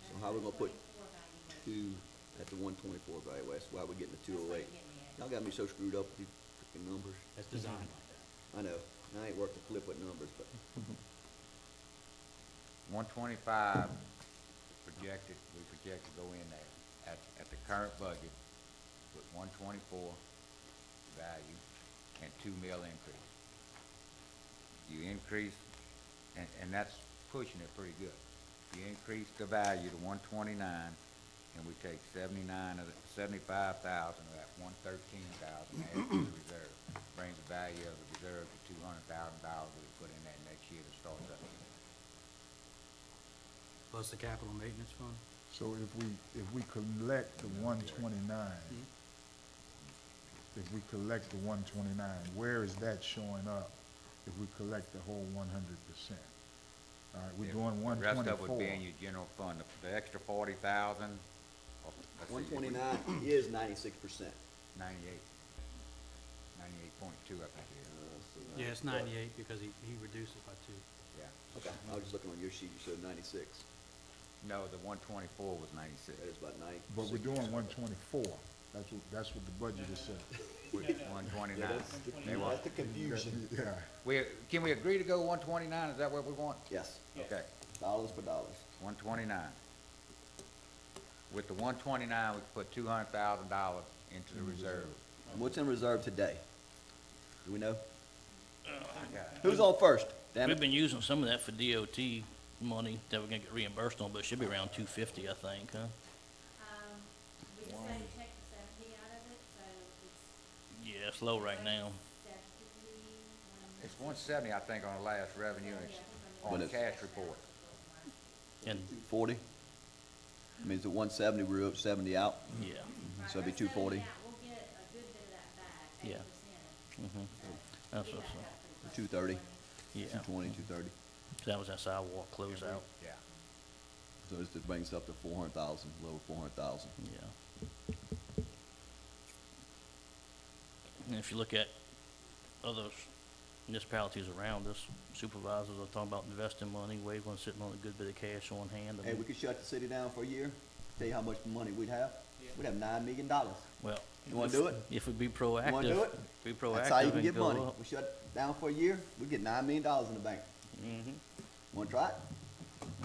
So how we gonna put 24 valuation. 2 at the 124 valuation, why we getting the That's what 208? you're getting at. Y'all got me so screwed up with these freaking numbers. That's designed like that. I know, and I ain't worth the flip with numbers, but 125 projected, we project to go in there at the current budget with 124 value and 2 mil increase. You increase, and that's pushing it pretty good. you increase the value to 129, and we take 75,000 of that 113,000, add to the reserve, brings the value of the reserve to $200,000 we put in that next year to start up. Plus the capital maintenance fund? So if we collect the 129, if we collect the 129, where is that showing up if we collect the whole 100%? All right, we're doing The rest of it would 124. be in your general fund, the extra 40,000, One twenty-nine is 96%. 98, 98.2, I think it is, Yeah, it's 98 because he reduced it by 2. yeah. Okay, I was just looking on your sheet, you showed 96. No, the 124 was 96. That is about 90. But we're doing 124. That's what the budget is saying. With 129. They want, That's the confusion. Yeah. can we agree to go 129, is that what we want? Yes, Okay, dollars for dollars. 129. With the 129, we put $200,000 into the reserve. And what's in reserve today? Do we know? I got it. Who's on first? Damn We've it. been using some of that for DOT money that we're gonna get reimbursed on, but it should be around 250, I think, huh? We decided to take the 70 out of it, so it's Yeah, it's low right now. 70, It's 170, I think, on the last revenue, and on But the it's- cash report. And, 40? Means at 170, we're up 70 out, yeah, so it'd be 240. We'll get a good bit of that back, Yeah. 80%. that's what's up. 230, Yeah, 220, 230. that was that sidewalk closeout, Yeah. So this just brings us up to 400,000, a little 400,000. yeah. And if you look at other municipalities around us, supervisors are talking about investing money, Waveland's sitting on a good bit of cash on hand. I Hey, mean, we could shut the city down for a year, tell you how much money we'd have. We'd have $9 million. Well. You wanna do it? If we be proactive. You wanna do it? Be proactive That's how you can and get go money. up. We shut down for a year, we get $9 million in the bank. Mhm. Wanna try it?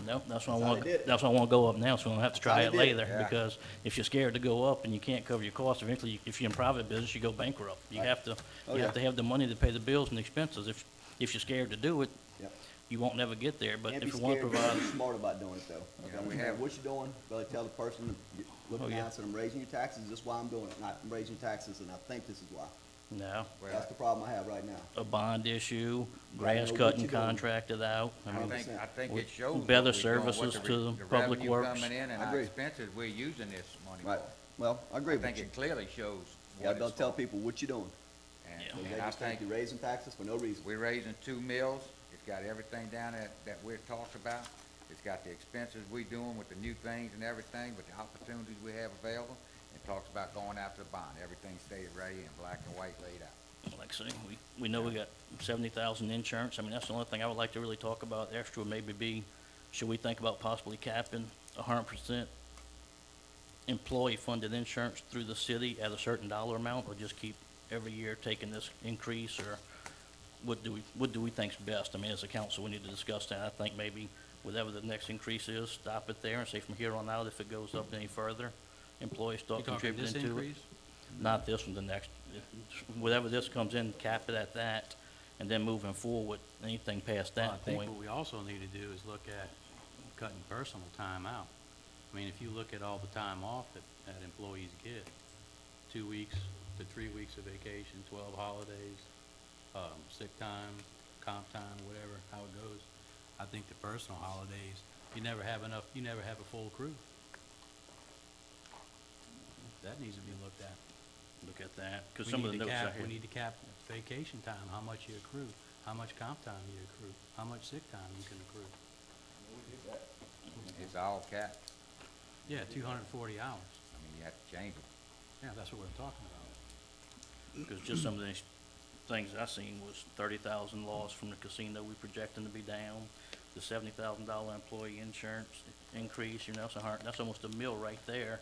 No, that's why I That's how want, they did it. that's why I want to go up now, so we don't have to That's how try they it did it. later. Yeah. Because if you're scared to go up and you can't cover your costs, eventually, if you're in private business, you go bankrupt. You Right. have to, Oh, you yeah. have to have the money to pay the bills and the expenses. If you're scared to do it, Yep. you won't never get there. But Can't if be you want to scared, provide, gotta be smart about doing it though. Yeah, Okay, we understand have- what you're doing, really tell the person, looking Oh, down, yeah. and said, I'm raising your taxes, this is why I'm doing it, not I'm raising taxes, and I think this is why. no, Well, That's the problem I have right now. a bond issue, Gotta know grass what cutting you're doing. contracted out. I I mean, think, I think with it shows. what better we're doing, what services the to the the public revenue works. coming in and I our agree. expenses, we're using this money Right, for. well, I agree I with think you. it clearly shows You what gotta it's tell for. people what you're doing. And, Yeah. Because and they I just think think you're raising taxes for no reason. we're raising 2 mills. It's got everything down there that we've talked about. It's got the expenses we doing with the new things and everything, with the opportunities we have available. It talks about going after the bond. Everything stays right in black and white laid out. Like I say, we know we got 70,000 insurance. I mean, that's the only thing I would like to really talk about. Extra would maybe be, should we think about possibly capping 100% employee-funded insurance through the city at a certain dollar amount, or just keep every year taking this increase, or what do we think's best? I mean, as a council, we need to discuss that. I think maybe whatever the next increase is, stop it there and say from here on out, if it goes up any further, employees You start talking this contributing to it. increase? Not this one, the next, whatever this comes in, cap it at that, and then moving forward, anything past Well, I that think point. what we also need to do is look at cutting personal time out. I mean, if you look at all the time off that employees get, 2 weeks to 3 weeks of vacation, 12 holidays, sick time, comp time, whatever, how it goes. I think the personal holidays, you never have a full crew. That needs to be looked at. Look at that, because We some of need the to notes I cap, we had, need to cap vacation time, how much you accrue, how much comp time you accrue, how much sick time you can accrue. It's all capped. Yeah, 240 hours. I mean, you have to change it. Yeah, that's what we're talking about. because just some of these things I seen was 30,000 loss from the casino we projecting to be down, the $70,000 employee insurance increase, that's almost a mill right there.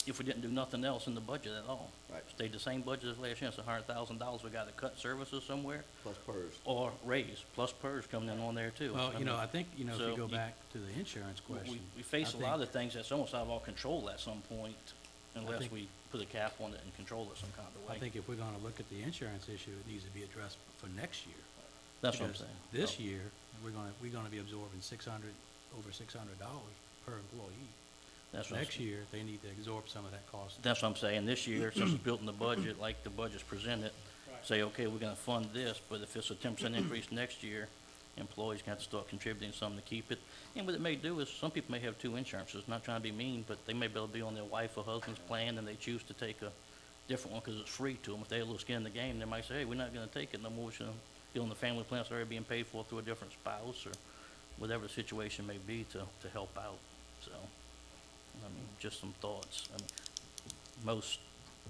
If we didn't do nothing else in the budget at all. Right. Stayed the same budget as last year, it's $100,000 we gotta cut services somewhere, Plus PERS. or raise, plus PERS coming in on there too. Well, I you know, mean, I think, if so you go you- back to the insurance question. We face I a lot think- of things that's almost out of our control at some point, unless think- we put a cap on it and control it some kind of way. I think if we're gonna look at the insurance issue, it needs to be addressed for next year. That's what I'm Because saying. This year, we're gonna be absorbing 600 over $600 per employee. That's what I'm Next year, they need to absorb some of that cost. That's what I'm saying, this year, since it's built in the budget, like the budget's presented, say, okay, we're gonna fund this, but if it's a 10% increase next year, employees gonna have to start contributing something to keep it. And what it may do is, some people may have two insurances, not trying to be mean, but they may be able to be on their wife or husband's plan, and they choose to take a different one, 'cause it's free to them. If they have a little skin in the game, they might say, hey, we're not gonna take it no more, we're gonna be on the family plan, so they're being paid for through a different spouse, or whatever the situation may be to help out, so. I mean, just some thoughts. I mean, most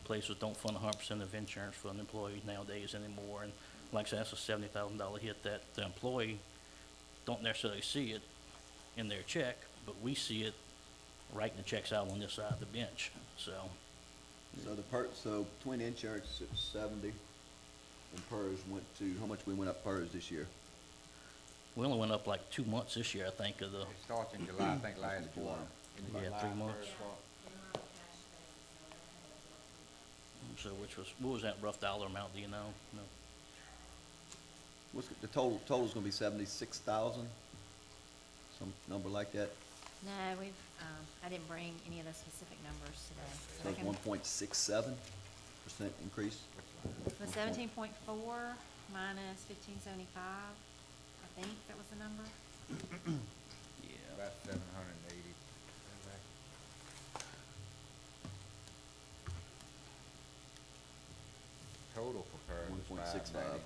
places don't fund 100% of insurance for an employee nowadays anymore, and like I said, that's a $70,000 hit that the employee don't necessarily see it in their check, but we see it writing the checks out on this side of the bench, so. So between insurance, it's 70, and PERS went to, how much we went up PERS this year? We only went up like 2 months this year, I think, of the, It starts in July, I think last quarter. yeah, 3 months. So what was that rough dollar amount, do you know? No. What's, the total's gonna be 76,000? Some number like that? No, I didn't bring any of the specific numbers today. So it's 1.67% increase? The 17.4 minus 1575, I think that was the number. Yeah. About 780. Total for PERS was 1.65. 593.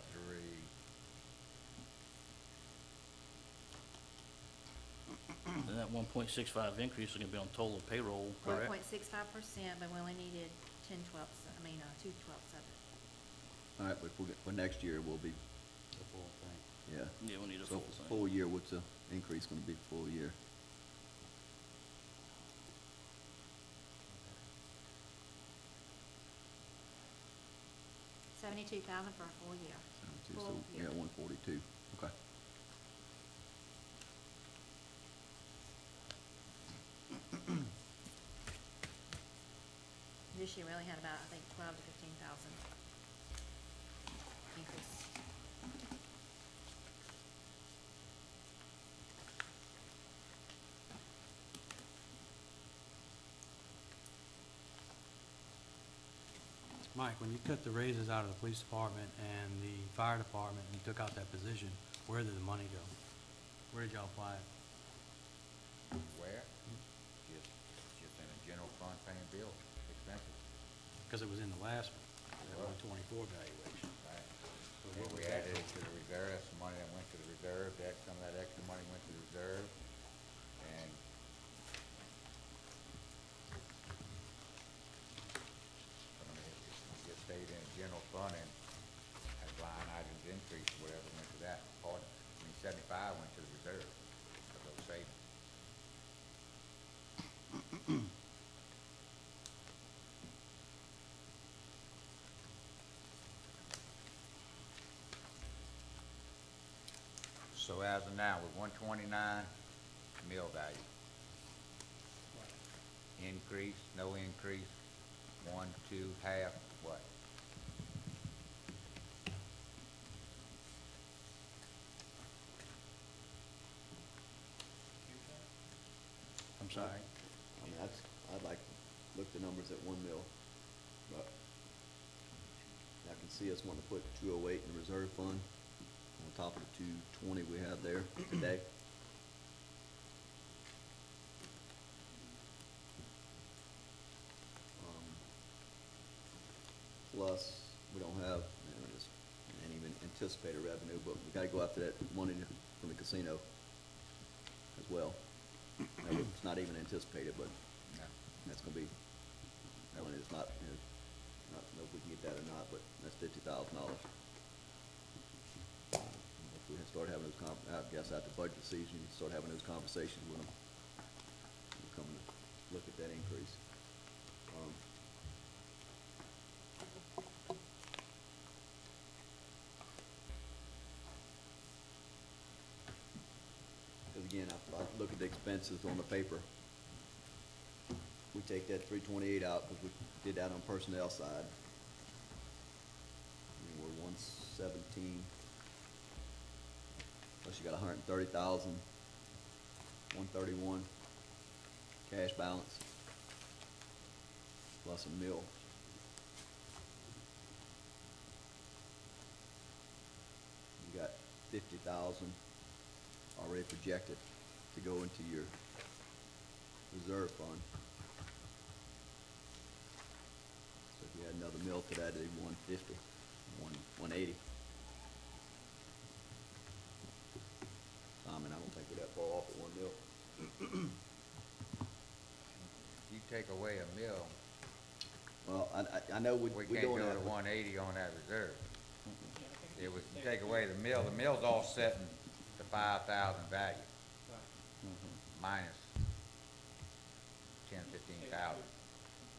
And that 1.65 increase is gonna be on total payroll, correct? 1.65%, but we only needed 2/12 of it. All right, but for next year, we'll be, The full thing. yeah. Yeah, we need a So full for thing. full year, what's the increase gonna be full year? $72,000 for a full year. So, Full yeah, year. 142, okay. This year, we only had about, I think, 12 to 15,000 increase. Mike, when you cut the raises out of the police department and the fire department, and you took out that position, where did the money go? Where did y'all apply it? Where? Just in a general fund paying bills, expenses. Because it was in the last one, that 124 valuation. Right. So And what we was that added it for? to the reserve, that's the money that went to the reserve, some of that extra money went to the reserve, and I mean, it just stayed in the general fund, and as line items increased, whatever went to that part, 75 went to the reserve for those savings. So as of now, with 129 mill value. Increase, no increase, 1, 2, half, what? I'm sorry. I mean, I'd like to look the numbers at 1 mil, but I can see us wanting to put 208 in the reserve fund on top of the 220 we have there today. Plus, we don't have, just, and even anticipated revenue, but we gotta go after that money from the casino as well. Now, it's not even anticipated, but No. that's gonna be, that one is not, not know if we can get that or not, but that's $50,000. If we start having those I guess after budget season, you start having those conversations with them. We'll come and look at that increase. Because again, I look at the expenses on the paper. We take that 328 out because we did that on personnel side. We're 117. Plus you got 130,000 131 cash balance, plus a mill. You got 50,000 already projected to go into your reserve fund. So if you add another mill to that, it'd be 150, 180. I mean, I don't think we're that far off at 1 mill. If you take away a mill, Well, I know we we're can't doing go that. to 180 on that reserve. It was, you take away the mill's offsetting the 5,000 value, minus 10, 15,000.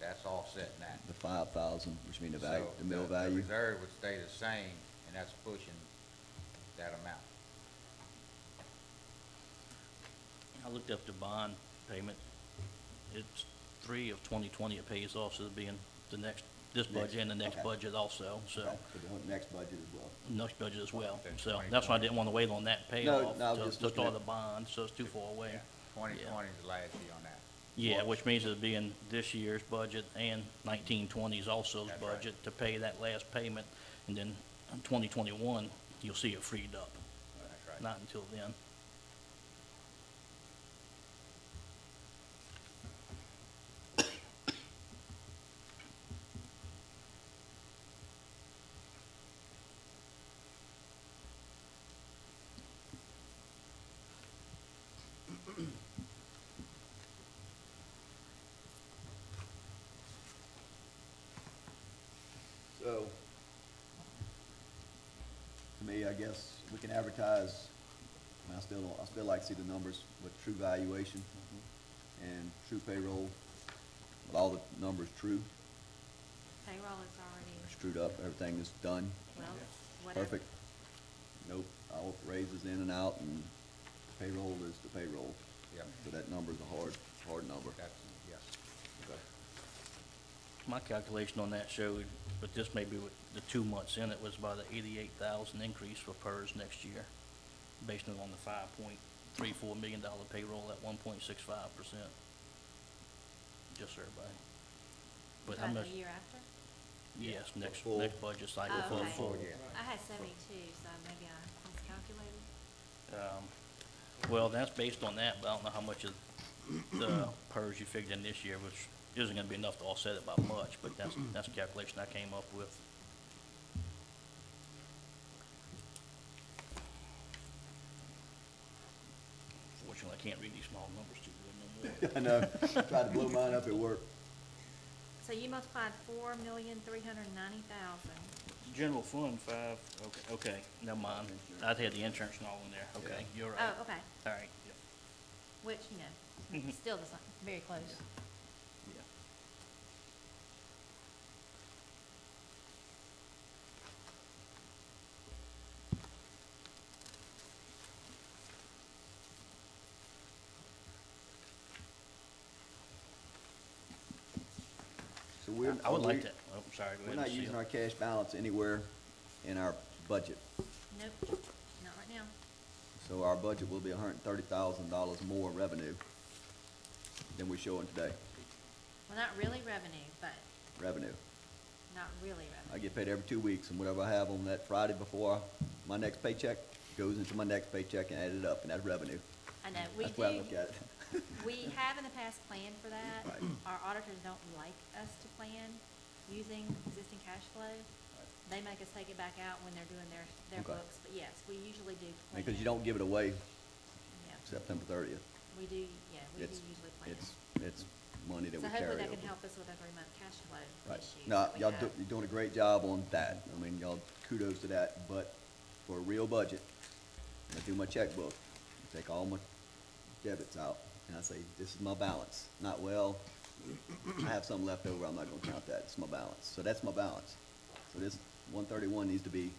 That's offsetting that. The 5,000, which means the value, So the mill The value. reserve would stay the same, and that's pushing that amount. I looked up the bond payment. It's 3 of 2020 it pays off, so it'll be in the this budget and the next Okay. budget also, so, Okay, for the next budget as well. next budget as well. Then So that's why I didn't wanna wait on that payoff no, I was to just to looking start at- the bond, so it's too far away. 2020 is the last year on that. Yeah, which means it'll be in this year's budget and 1920's also's That's right. budget to pay that last payment. And then in 2021, you'll see it freed up. That's right. Not until then. So, to me, I guess we can advertise, and I still like to see the numbers with true valuation and true payroll, with all the numbers true, Payroll is already, screwed up, everything is done, well, whatever. perfect. Nope, all raises in and out, and payroll is the payroll. Yep. So that number's a hard number. That's, yes. Okay. My calculation on that showed, but this may be with the 2 months in, it was about an 88,000 increase for PERS next year, based on the $5.34 million payroll at 1.65%. Just so everybody. But how About much? the year after? Yes, next full- budget cycle Oh, for the okay. full. Yeah. I had 72, so maybe I miscalculated. Well, that's based on that, but I don't know how much of the PERS you figured in this year, which isn't gonna be enough to offset it by much, but that's a calculation I came up with. Fortunately, I can't read these small numbers too good no more. I know, tried to blow mine up at work. So you multiplied 4,390,000. General fund, okay, never mind. I'd had the insurance and all in there, okay, you're right. Oh, okay, All right, yeah, which, you know, still the same, very close. yeah. So we're. I would we- like to, oh, I'm sorry, go We're ahead. not Lucille. using our cash balance anywhere in our budget. Nope, not right now. So our budget will be $130,000 more revenue than we're showing today, Well, not really revenue, but revenue. not really I revenue. get paid every 2 weeks, and whatever I have on that Friday before my next paycheck goes into my next paycheck and added up, and that's revenue. I know, we That's the way I do, look at it. we have in the past planned for that. Right. Our auditors don't like us to plan using existing cash flow. They make us take it back out when they're doing their Okay. books, but yes, we usually do plan. Because you don't give it away Yeah, September 30th. we do, yeah, we do It's, usually plan. it's money that So we carry hopefully over. that can help us with our 3-month cash flow Right. issues. No, that we y'all have. you're doing a great job on that. I mean, y'all kudos to that, but for a real budget, I do my checkbook, I take all my debits out, and I say, this is my balance. Not, well, I have some left over, I'm not gonna count that, it's my balance. So that's my balance. So this 131 needs to be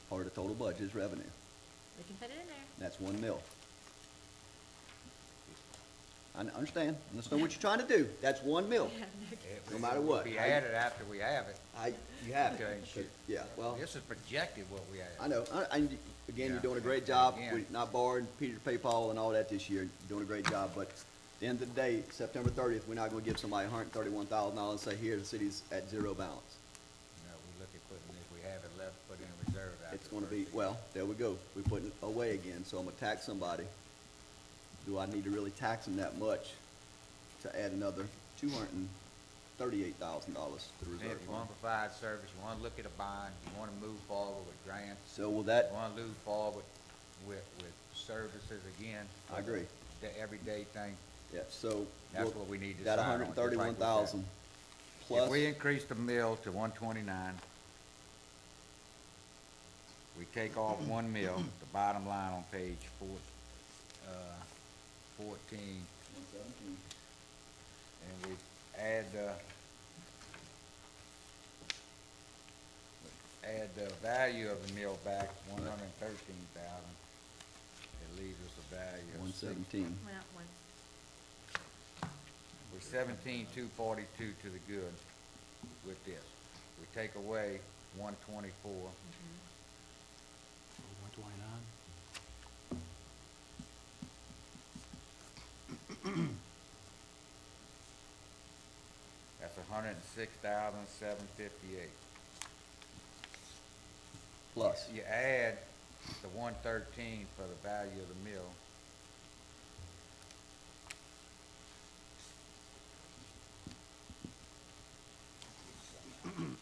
part of the total budget is revenue. We can put it in there. That's 1 mil. I understand what you're trying to do. That's one mill, no matter what. Be added after we have it. You have Okay, it. shoot. Yeah, well, This is projected what we have. I know, and again, you're Yeah. doing a great job. Again. We're not borrowing Peter to pay Paul and all that this year. You're doing a great job, but at the end of the day, September 30th, we're not gonna give somebody $131,000 and say, here, the city's at zero balance. No, we look at putting, if we have it left, put in a reserve after. It's gonna the be, first well, there we go. We're putting it away again, so I'm gonna tax somebody. Do I need to really tax them that much to add another $238,000 to the year. And reserve if you wanna fund? provide service, you wanna look at a bond, you wanna move forward with grants, So will you that, wanna move forward with services again. I agree. The everyday thing, yeah, so. that's will what we need to That decide on, just like we said. $131,000 If plus, we increase the mill to 129, we take off 1 mill, the bottom line on page 14, and we add the value of the mill back, 113,000. It leaves us a value of 117. Well, one, We're 17,242 to the good with this. We take away 124. 129? That's 106,758. Plus, You add the 113 for the value of the mill.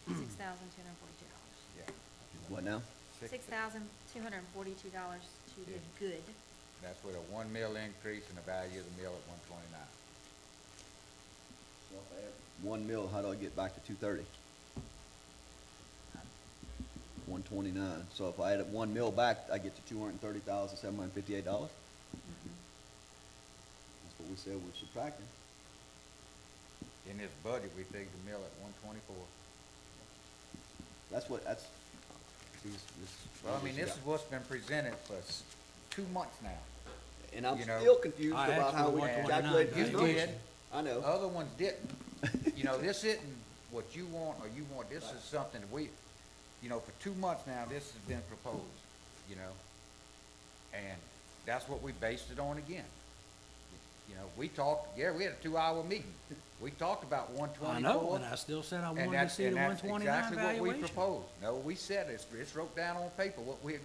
$6,242. Yeah. what now? $6,242 to the Yeah. good. That's with a 1 mil increase in the value of the mill at 129. 1 mil, how do I get back to 230? 129. So if I add 1 mil back, I get to $230,758. That's what we said we're subtracting. In this budget, we take the mill at 124. That's, Well, I mean, this is what's been presented for 2 months now. and I'm you know, still confused I about asked how for we 129 calculate these You numbers. did. I know. Other ones didn't. You know, this isn't what you want or you want. This is something that we, you know, for 2 months now, this has been proposed, you know? And that's what we based it on again. You know, we talked, Gary, we had a 2-hour meeting. We talked about I 124. know, and I still said I And wanted to that's, see the and that's 129 exactly what we valuation. proposed. No, we said it's wrote down on paper what we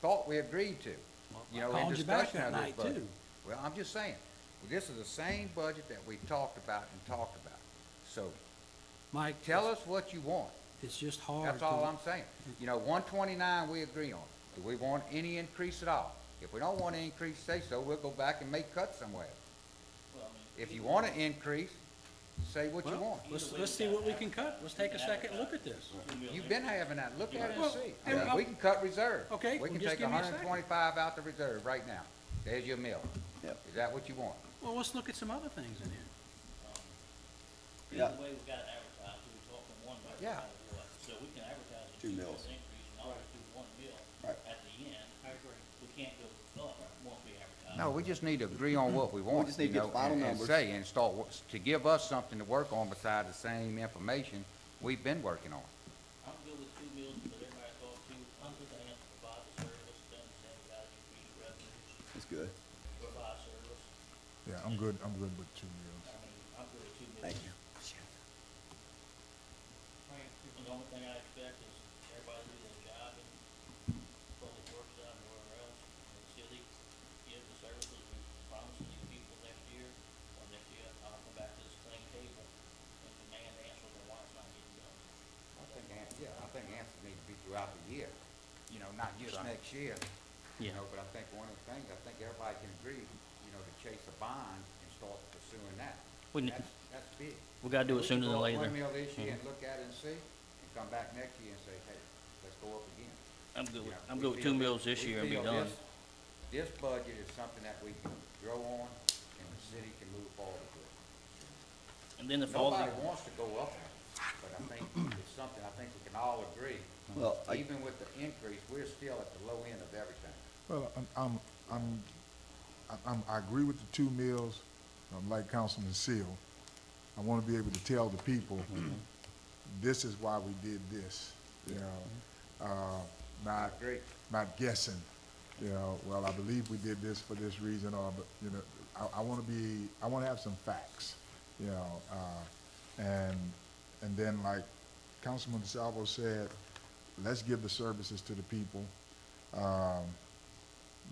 thought we agreed to, you know, I in called you back discussion that of this night, budget. too. Well, I'm just saying, this is the same budget that we talked about. So Mike, tell us what you want. it's just hard That's all to, I'm saying. You know, 129 we agree on. Do we want any increase at all? If we don't want to increase, say so, we'll go back and make cuts somewhere. If you want to increase, say what you well, want. let's see what we can cut. Let's take a second look at this. You've been having that, look at it and Well, see. here we go. We can cut reserve. Okay, We well, can just take give me a second. 125 out the reserve right now. There's your mill. Yep. Is that what you want? Well, let's look at some other things in here. Yeah. Either way, we gotta advertise, we're talking one way, no Yeah. matter what. So we can advertise a 2 2 mil mills. increase and always do 1 mil Right. at the end. I agree. We can't go up once we advertise. No, we just need to agree on what we want. just need to you get the know, final and numbers. say, and start, to give us something to work on besides the same information we've been working on. I'm good with 2 mills, but everybody talk to, I'm good to answer, provide the service, to understand we gotta increase revenues, It's good. provide service. Yeah, I'm good with 2 mills. I mean, I'm good with 2 mills. Thank you. And the only thing I expect is everybody do their job in public works out and wherever else, and the city give the services we promised these people next year, or next year, I'll come back to this same table and demand answers on why it's not getting done. I think answers need to be throughout the year, you know, not just next year. You Yeah. know, but I think one of the things, I think everybody can agree, you know, to chase a bond and start pursuing that. We ne- That's big. We gotta do it We can sooner than go up later. 1 mil this year and look at it and see, and come back next year and say, hey, let's go up again. I'm good with, You know, I'm we good with feel 2 mills that- this we year and be feel done. This budget is something that we can grow on and the city can move forward with. And then if all Nobody the, wants to go up, but I think it's something, I think we can all agree. Well, Even with the increase, we're still at the low end of everything. Well, I agree with the 2 mills, like Councilman Seal, I want to be able to tell the people, this is why we did this, you know, not, Agree. not guessing, you know, well, I believe we did this for this reason, or, but, you know, I want to have some facts, you know, and then like Councilman DeSalvo said, let's give the services to the people.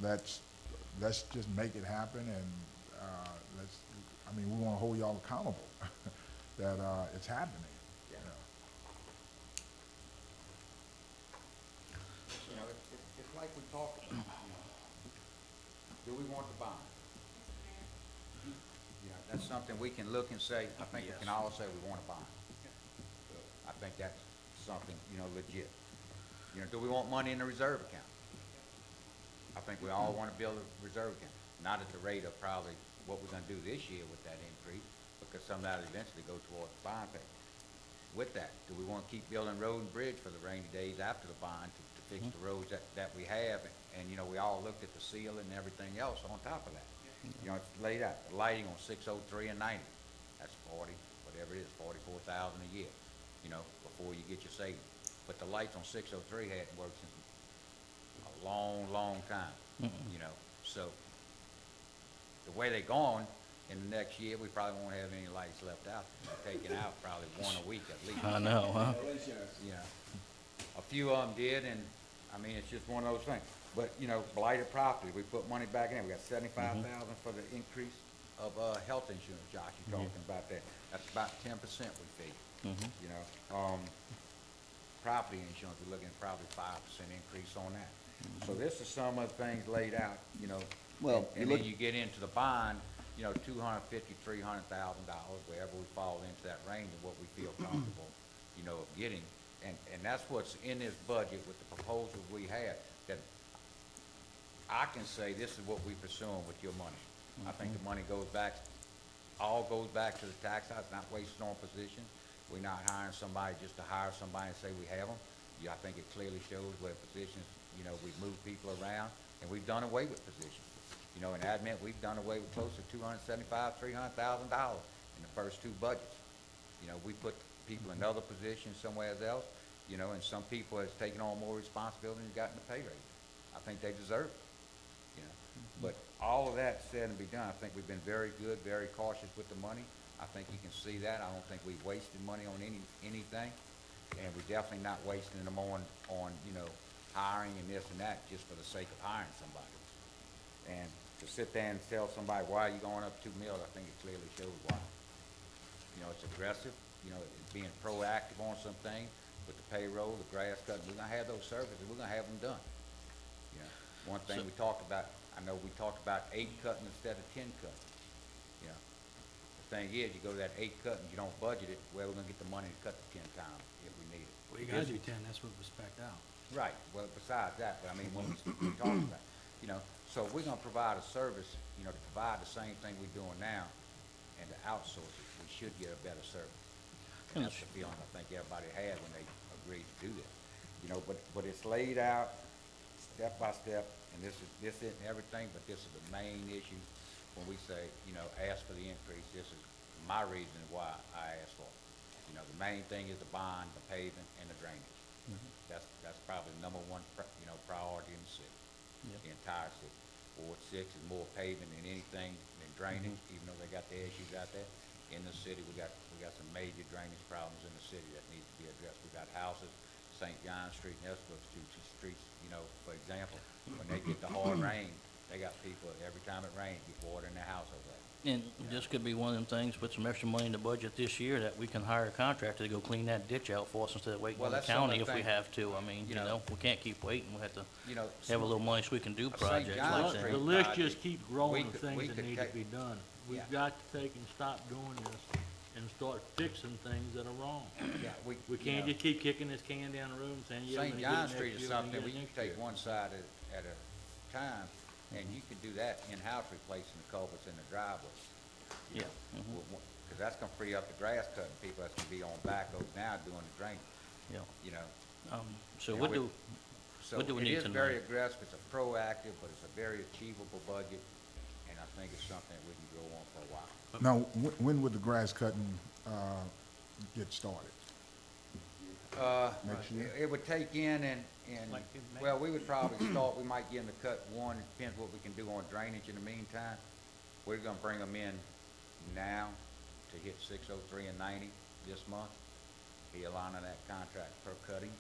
Let's just make it happen, and we want to hold y'all accountable that it's happening. Yeah. You know. You know, it's like we talked about, you know. Do we want the bond? You know, that's something we can look and say, I think we can all say we want a bond. I think that's something, you know, legit. You know, do we want money in the reserve account? I think we all want to build a reserve account, not at the rate of probably what we're gonna do this year with that increase, because some of that will eventually go towards the bond payment. With that, do we want to keep building road and bridge for the rainy days after the bond to fix the roads that we have? And, you know, we all looked at the seal and everything else on top of that. You know, it's laid out, the lighting on 603 and 90, that's 40, whatever it is, 44,000 a year, you know, before you get your savings. But the lights on 603 hadn't worked since a long, long time, you know, so the way they're going, in the next year, we probably won't have any lights left out. They're taking out probably one a week at least. I know, huh? You know, a few of them did, and, I mean, it's just one of those things. But, you know, blighted property, we put money back in, we got 75,000 for the increase of, health insurance, Josh, you talking about that. That's about 10% we figure, you know. Property insurance, we're looking at probably 5% increase on that. So this is some of the things laid out, you know. Well, And you then look- you get into the bond, you know, $250,000, $300,000, wherever we fall into that range of what we feel comfortable, you know, of getting. And that's what's in this budget with the proposals we have, that I can say this is what we're pursuing with your money. I think the money goes back, all goes back to the tax house, not wasting on positions. We're not hiring somebody just to hire somebody and say we have them. Yeah, I think it clearly shows where positions, you know, we've moved people around, and we've done away with positions. You know, in admin, we've done away with close to $275,000, $300,000 in the first two budgets. You know, we put people in other positions somewhere else, you know, and some people has taken on more responsibility and gotten a pay raise. I think they deserve it, you know. But all of that said and be done, I think we've been very good, very cautious with the money. I think you can see that. I don't think we've wasted money on anything, and we're definitely not wasting them on, you know, hiring and this and that just for the sake of hiring somebody. And to sit there and tell somebody, why are you going up $2 million, I think it clearly shows why. You know, it's aggressive, you know, it's being proactive on some things with the payroll, the grass cutting. We're gonna have those services, we're gonna have them done. You know, one thing we talked about, I know we talked about 8 cutting instead of 10 cutting. You know, the thing is, you go to that 8 cutting, you don't budget it, where we're gonna get the money to cut the 10 times if we need it. Well, you gotta do 10, that's what was spec'd out. Right, well, besides that, but I mean, when we talking about, you know, so if we're gonna provide a service, you know, to provide the same thing we're doing now and to outsource it, we should get a better service. And that's the feeling I think everybody had when they agreed to do that. You know, but it's laid out step by step, and this isn't everything, but this is the main issue when we say, you know, ask for the increase. This is my reason why I asked for it. You know, the main thing is the bond, the paving, and the drainage. That's probably number one, you know, priority in the city, the entire city. Ward 6 is more paving than anything than drainage, even though they got their issues out there. In the city, we got some major drainage problems in the city that need to be addressed. We got houses, St. John Street and Escrow Streets, you know, for example, when they get the hard rain, they got people, every time it rains, get water in their house over there. And this could be one of them things, put some extra money in the budget this year that we can hire a contractor to go clean that ditch out for us instead of waiting Well, on the that's some of county the if we things, have to. I mean, you you know, know, we can't keep waiting. We have to You know, have a little money so we can do St. projects John's like Street that. The list project, just keeps growing of we things that could need to take- be done. We've Yeah. got to take and stop doing this and start fixing things that are wrong. yeah, We you can't know, just keep kicking this can down the road and saying, yeah, we're St. gonna John get it Street next is year, we're something gonna we get it can next take year. one side at a time, and you can do that in-house, replacing the culverts in the driveway. Yeah. Because that's gonna free up the grass cutting people that's gonna be on backhoes now doing the drainage, Yeah. you know. So Yeah, what we- do, So What do we it need is very tonight? aggressive, it's a proactive, but it's a very achievable budget, and I think it's something that we can go on for a while. Now, when would the grass cutting, get started? Next year? It would take in and, Like in May? well, we would probably start, we might get in the cut one, it depends what we can do on drainage in the meantime. We're gonna bring them in now to hit 603 and 90 this month. He aligning that contract per cutting.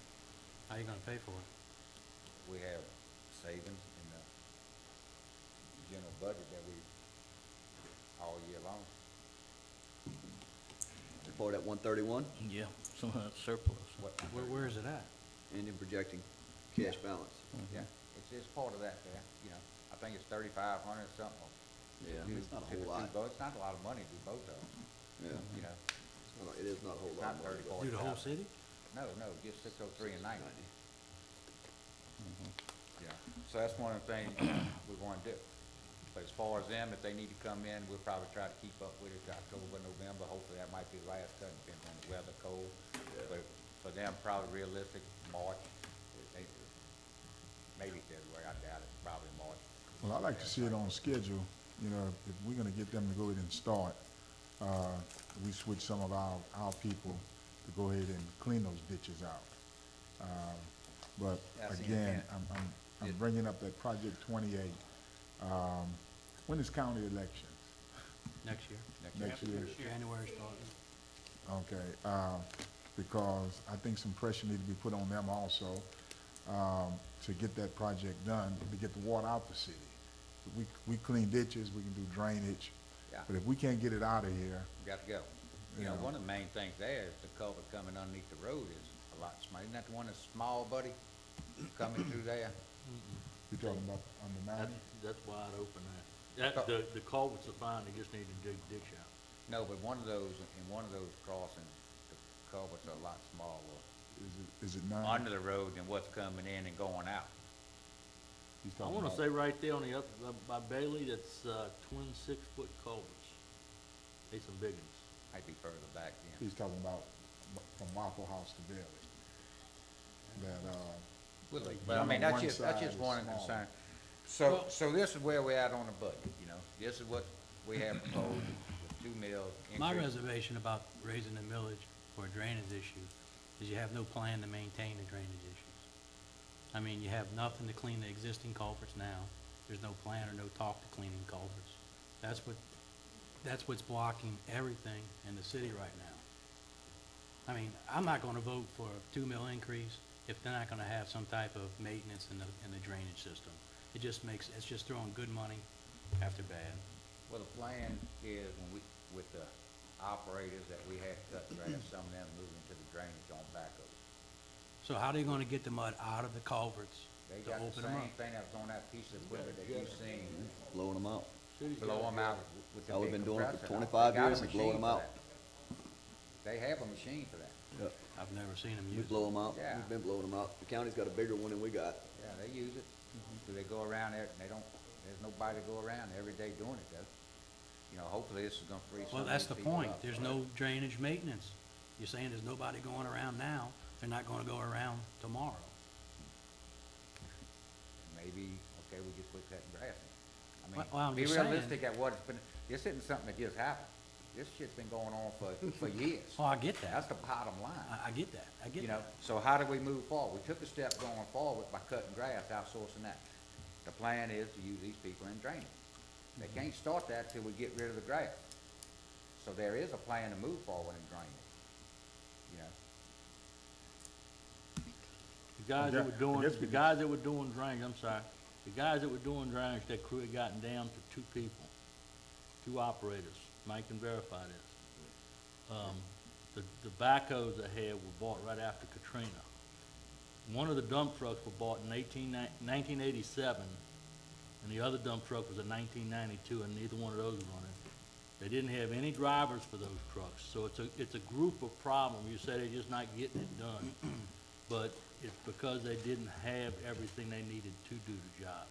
How you gonna pay for it? We have savings in the general budget that we, all year long. Report at 131, Yeah, some of that surplus. What- Where is it at? and then projecting cash balance. Yeah, it's part of that there, you know. I think it's 3,500 something. Yeah, Do- it's not a to whole do lot. both. It's not a lot of money to do both of them, Yeah, you know. it is not a whole It's lot. not of money, 30, but- 40. Do the whole city? No, just 603 and 90. Yeah, so that's one of the things we want to do. But as far as them, if they need to come in, we'll probably try to keep up with it to October, November. Hopefully that might be the last cut, depends on the weather, cold. But for them, probably realistic, March, they- maybe February, I doubt it, probably March. Well, I like to see it on schedule, you know, if we're gonna get them to go ahead and start, we switch some of our people to go ahead and clean those ditches out. But Yeah, I see again, that. I'm bringing up that Project 28. When is county elections? Next year? Next year? January starting. Okay, because I think some pressure need to be put on them also, to get that project done, to get the water out the city. We clean ditches, we can do drainage, Yeah. but if we can't get it out of here, Got to go. You know, Yeah. one of the main things there is the culvert coming underneath the road is a lot small. Isn't that the one that's small, buddy, coming through there? you're talking about under That's, 90? that's wide open there. That, the culverts are fine, they just need to dig ditch out. No, but one of those, in one of those crossings, the culverts are a lot smaller Is it 90? under the road than what's coming in and going out. He's I talking wanna about- say right there on the up, by Bailey, that's, twin 6-foot culverts. They some big ones. Might be further back then. He's talking about from Waffle House to Bailey. That, But I one mean, on that's one just side is one small. concern. So this is where we're at on the budget, you know? This is what we have proposed, with 2 mills. My increase. reservation about raising the millage for a drainage issue is you have no plan to maintain the drainage issues. I mean, you have nothing to clean the existing culverts now. There's no plan or no talk to cleaning culverts. That's what's blocking everything in the city right now. I mean, I'm not gonna vote for a 2 mil increase if they're not gonna have some type of maintenance in the drainage system. It's just throwing good money after bad. Well, the plan is when with the operators that we had cut grass, some of them moving to the drainage on backhoe. So how are they gonna get the mud out of the culverts They to got the open them same up? thing that was on that piece of equipment that you seen, Blowing them out. blow them out with the How we've big been doing it for compressor. 25 They got a years is blowing machine them for out. that. They have a machine for that. Yep. I've never seen them We use it. blow them out. Yeah. We've been blowing them out. The county's got a bigger one than we got. Yeah, they use it. Do they go around there, and they don't, there's nobody to go around every day doing it, though. You know, hopefully this is gonna free some Well, of that's these the people point. up. There's no drainage maintenance. You're saying there's nobody going around now. They're not gonna go around tomorrow. Maybe, okay, we just quit cutting grass. Well, I I'm mean, be just saying- realistic at what's been, this isn't something that just happened. This shit's been going on for years. Oh, I get That's that. the bottom line. I get that. I get You know, that. so how do we move forward? We took a step going forward by cutting grass, outsourcing that. The plan is to use these people in drainage. They can't start that till we get rid of the grass. So there is a plan to move forward in drainage, you know? The guys that were I doing, guess we the could- guys that were doing drainage, I'm sorry, the guys that were doing drainage, that crew had gotten down to 2 people, 2 operators. Mike can verify this. The backhoes they had were bought right after Katrina. One of the dump trucks were bought in 1987, and the other dump truck was in 1992, and neither one of those were running. They didn't have any drivers for those trucks, so it's a group of problems. You say they're just not getting it done, but it's because they didn't have everything they needed to do the job.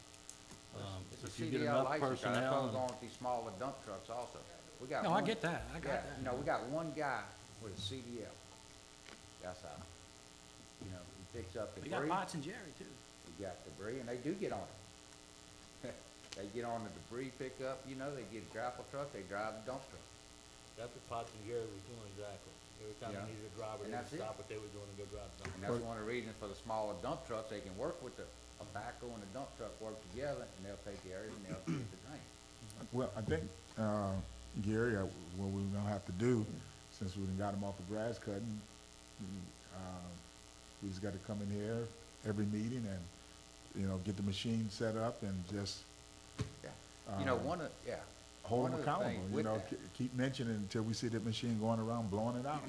It's a If you get CDL enough license, that's personnel, what goes on with these smaller dump trucks also. We got No, I one- get that. I Yeah, got that. you know, we got one guy with a CDL. That's how, you know, he picks up We debris. got Potts and Jerry too. We got debris, and they do get on it. They get on the debris pickup, you know, they get a grapple truck, they drive the dump truck. That's what Potts and Gary was doing exactly. Every time Yeah. they needed a driver, And they that's would it. stop what they were doing and go drive And something. that's one of the reasons for the smaller dump trucks, they can work with a backhoe and a dump truck work together, and they'll take the area and they'll get the drain. Well, I think, Gary, what we're gonna have to do, since we done got them off the grass cutting, we just gotta come in here every meeting and, you know, get the machine set up and just Yeah. You know, hold one them of the accountable, things you with know, that- keep mentioning until we see that machine going around blowing it out.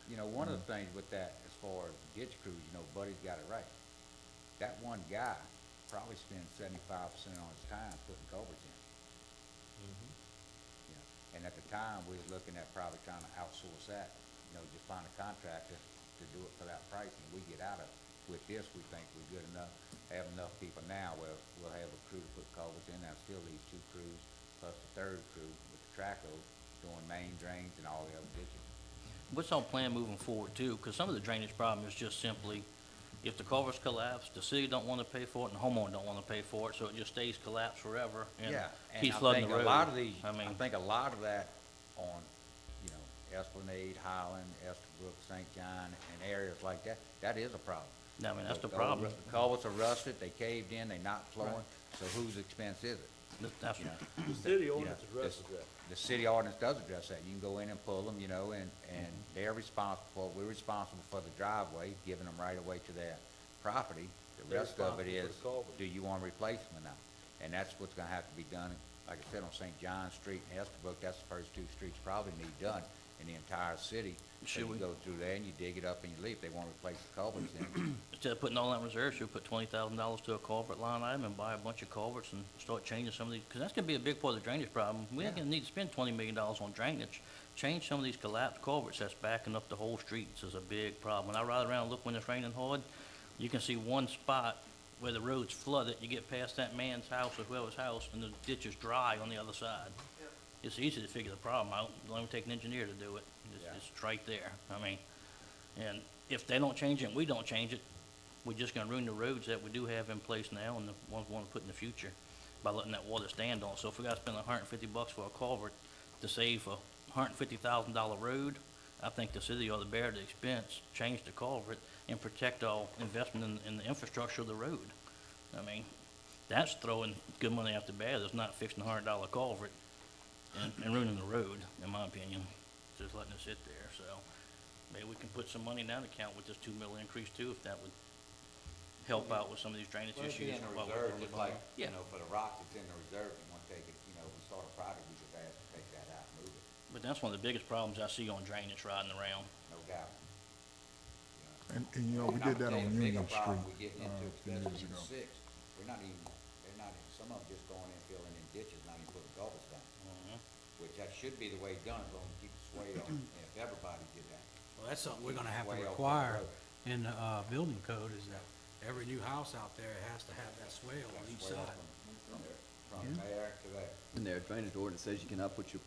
You know, one of the things with that, as far as ditch crews, you know, Buddy's got it right. That one guy probably spends 75% on his time putting culverts in. You know, and at the time, we was looking at probably trying to outsource that, you know, just find a contractor to do it for that price, and we get out of it. With this, we think we're good enough, have enough people now where we'll have a crew to put culverts in, that'll still leave 2 crews, plus the 3rd crew with the trackhoe doing main drains and all the other ditches. What's our plan moving forward too? Because some of the drainage problem is just simply, if the culverts collapse, the city don't want to pay for it and the homeowner don't want to pay for it, so it just stays collapsed forever and Yeah, and keeps I flooding think the road. a lot of these, I I mean, think a lot of that on, you know, Esplanade, Highland, Estabrook, St. John, and areas like that, that is a problem. I mean, that's the The problem. The culverts are rusted, they caved in, they not flowing, so whose expense is it? That's, You know, The city you know, ordinance addresses this- that. The city ordinance does address that. You can go in and pull them, you know, and they're responsible for, we're responsible for the driveway, giving them right away to their property. The They're rest of it responsible for is, the culvert. do you want to replace them or not? And that's what's gonna have to be done, like I said, on St. John Street and Estabrook, that's the first 2 streets probably need done in the entire city. So Should you we- go through there and you dig it up and you leave. They want to replace the culverts in. instead of putting all that in reserve, should we put $20,000 to a culvert line item and buy a bunch of culverts and start changing some of these? Because that's gonna be a big part of the drainage problem. We ain't Yeah. gonna need to spend $20 million on drainage. Change some of these collapsed culverts that's backing up the whole streets is a big problem. When I ride around and look when it's raining hard, you can see one spot where the road's flooded. You get past that man's house or whoever's house and the ditch is dry on the other side. It's easy to figure the problem out. Don't even take an engineer to do it. Yeah. It's right there. I mean, and if they don't change it and we don't change it, we're just gonna ruin the roads that we do have in place now and the ones we wanna put in the future by letting that water stand on. So if we gotta spend $150 for a culvert to save a $150,000 road, I think the city ought to bear the expense, change the culvert, and protect our investment in the infrastructure of the road. I mean, that's throwing good money after bad. It's not fixing a $100 culvert and ruining the road, in my opinion, just letting it sit there. So maybe we can put some money in that account with this $2 million increase too, if that would help out with some of these drainage Well, it'd be issues. in the while we're reserve, doing just it. like, you Yeah. know, for the rock that's in the reserve, you want to take it, you know, we start a project, we just ask to take that out and move it, But that's one of the biggest problems I see on drainage riding around. no doubt. And, you know, we did that on Union Street, We're getting into, a few especially years in ago. 6, we're not even, they're not, some of them just going in, filling in ditches, not even putting culverts down. Which that should be the way done, as long as we keep the sway on, and if everybody did that. Well, that's something we're gonna have to Way off that require road. in the, building code, is that every new house out there has to have that swale on each Sway side. From there to there. In their drainage ordinance says you cannot put your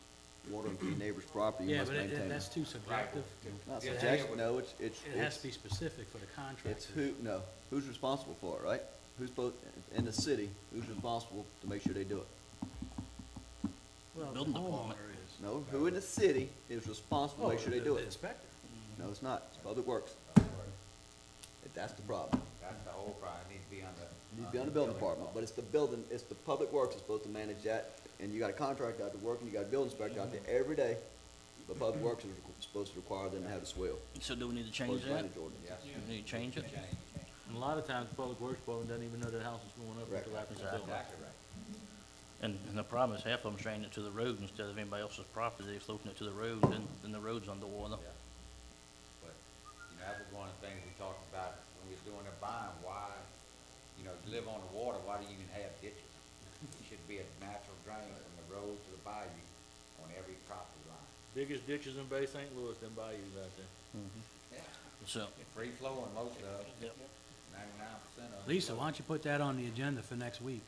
water into your neighbor's property, you Yeah, must but maintain that's it. too subjective. Not Yeah, subjective, yeah, no, It has to be specific for the contractor. it's who, no, who's responsible for it, right? Who's supposed, in the city, who's responsible to make sure they do it? Well, the Building department. homeowner is. No, who in the city is responsible to make sure they do The it? inspector. No, it's not, it's Public Works. That's the problem. That's the whole problem, it needs to be on the. It needs to be on the building department, but it's the building, it's the Public Works that's supposed to manage that, and you got a contractor out there working, you got a building inspector out there every day, but Public Works is supposed to require them to have the swale. So do we need to or change the that? drainage ordinance. Yes. We need to change it? And a lot of times, Public Works Department doesn't even know that house is going up Correct. until after it's Exactly. built. Exactly right. And the problem is half of them draining it to the road instead of anybody else's property. They're floating it to the road, then the road's underwater. Yeah. But, you know, that was one of the things we talked about when we was doing the buying, why, you know, you live on the water, why do you even have ditches? It should be a natural drain from the road to the bayou on every property line. Biggest ditches in Bay St. Louis, them bayous out there. Yeah. So, Free flowing most of it, Yep. 99% of it. Lisa, why don't you put that on the agenda for next week?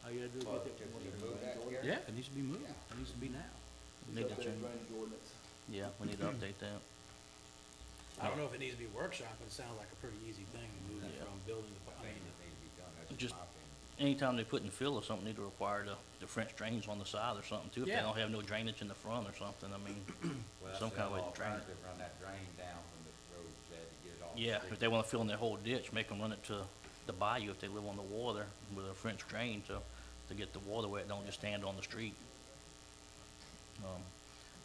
All you gotta do is Well, get that. to move that, Gary? Yeah, it needs to be moved. It needs to be now. need to Updated change, drainage ordinance. yeah, we need to update that. I don't know if it needs to be workshop, but it sounds like a pretty easy thing to move it Yeah. from building to, I think it needs to be done, that's just Just- my opinion. anytime they put in fill or something, need to require the French drains on the side or something too, if they Yeah. don't have no drainage in the front or something, I mean, Well, that's some the kind of way other to drain it. alternative, run that drain down from the road, Chad, to get it off. the Yeah, street. if they wanna fill in their whole ditch, make them run it to the bayou if they live on the water with a French drain to get the water where it don't just stand on the street.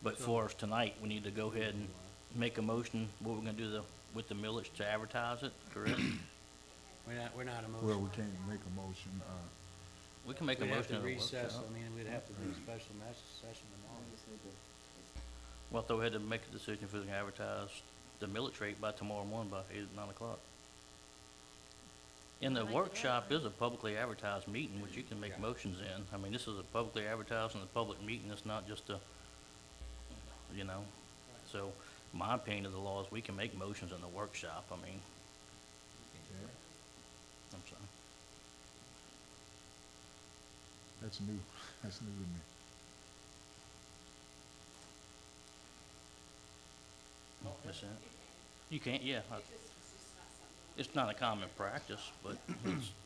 But for us tonight, we need to go ahead and make a motion, what we're gonna do with the millage to advertise it, correct? We're not a Well, motion. we can't make a motion, We can make a We'd have motion to in a recess, workshop. I mean, we'd have to do a special session tomorrow. Well, I thought we had to make a decision if we can advertise the millage rate by tomorrow morning by 8 or 9 o'clock. In the Make it workshop happen. is a publicly advertised meeting, which you can make motions in. I mean, this is a publicly advertised and a public meeting, it's not just a, you know. So, my opinion of the law is we can make motions in the workshop, I mean, I'm sorry. that's new to me. Miss Ann? You can't, yeah. It's not a common practice, but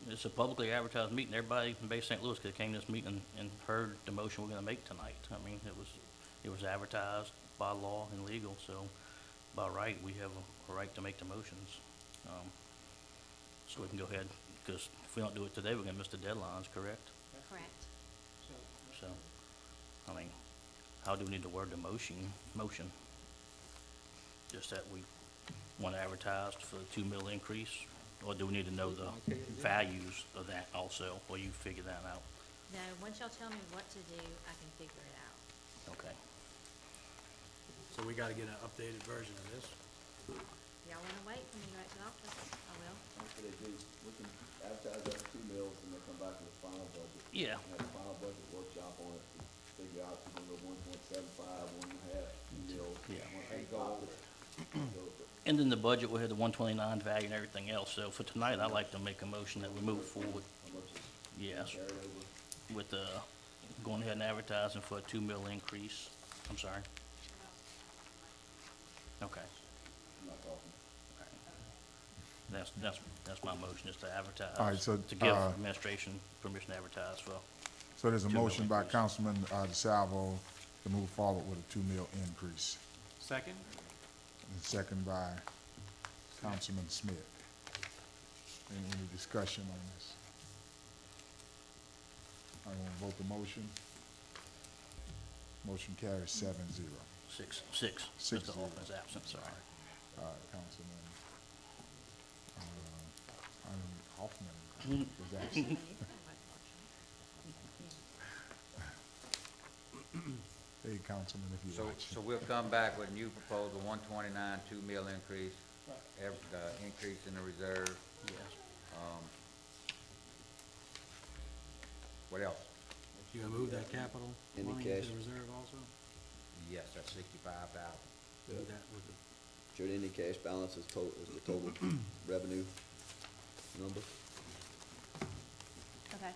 it's a publicly advertised meeting. Everybody in Bay St. Louis could have came to this meeting and heard the motion we're gonna make tonight. I mean, it was advertised by law and legal, so by right, we have a right to make the motions. So we can go ahead, because if we don't do it today, we're gonna miss the deadlines, correct? Correct. So, I mean, how do we need to word the motion? Just that we want to advertise for the 2 mil increase, or do we need to know the values of that also, or you figure that out? No, once y'all tell me what to do, I can figure it out. Okay. So we gotta get an updated version of this. Y'all wanna wait for me back to the office? I will. That's what they do, we can advertise that 2 mils and they come back with a final budget. Yeah. And have a final budget workshop on it, to figure out if we're gonna go 1.75, 1.5, 2 mils. Yeah. 1.5. And then the budget, we had the 129 value and everything else, so for tonight, I'd like to make a motion that we move forward, How much is yes, carried over? with, going ahead and advertising for a 2 mil increase. I'm sorry. Okay. I'm not talking. That's my motion, is to advertise. All right, so, To give uh, administration permission to advertise for, So there's a 2 mil motion by increase. Councilman DeSalvo to move forward with a 2 mil increase, Second? and second by Councilman Smith. Any discussion on this? I want to vote the motion. Motion carries 7-0. six. 6-0. Mr. Hoffman's absent, sorry. Councilman, Hoffman is absent. Hey, Councilman, if you watch. So we'll come back with a new proposal, 129, 2 mil increase, increase in the reserve. Yes. What else? You gonna move that capital Any money cash? into the reserve also? Yes, that's 65,000. Move that with the, Should any cash balance is the total revenue number? Okay.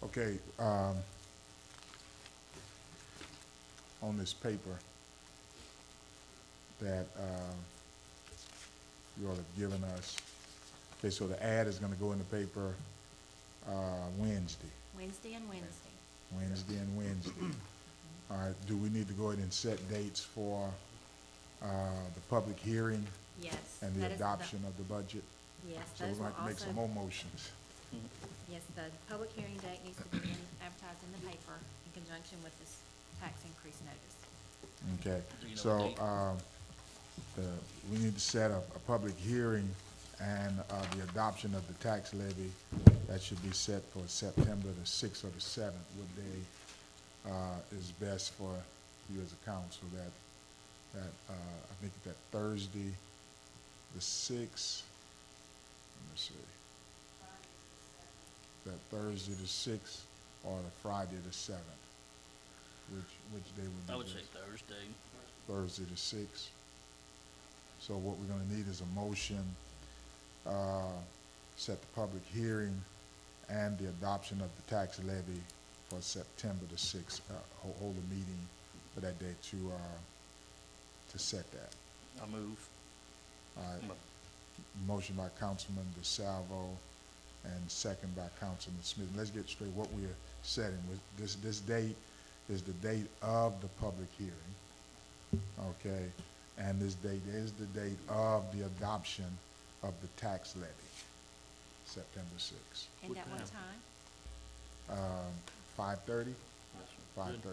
Okay, on this paper that, you all have given us, okay, so the ad is gonna go in the paper, Wednesday. Wednesday and Wednesday. Wednesday and Wednesday. All right, do we need to go ahead and set dates for, the public hearing Yes. and the that is adoption of the budget? Yes, So we're those will going to make some also, more motions. yes, the public hearing date needs to be advertised in the paper in conjunction with this tax increase notice. Okay, Do you know so, the date? we need to set a public hearing and, the adoption of the tax levy. That should be set for September the 6th or the 7th. What day, is best for you as a council? I think that Thursday, the 6th, let me see. That Thursday the 6th or the Friday the 7th? Which day would be I would say best? Thursday. Thursday the 6th. So what we're gonna need is a motion, set the public hearing and the adoption of the tax levy for September the 6th. Hold a meeting for that day to set that. I move. All right, motion by Councilman DeSalvo and second by Councilman Smith. Let's get straight what we are setting. This date is the date of the public hearing, okay? And this date is the date of the adoption of the tax levy, September 6th. And at what time? 5:30? Yes, sir. 5:30.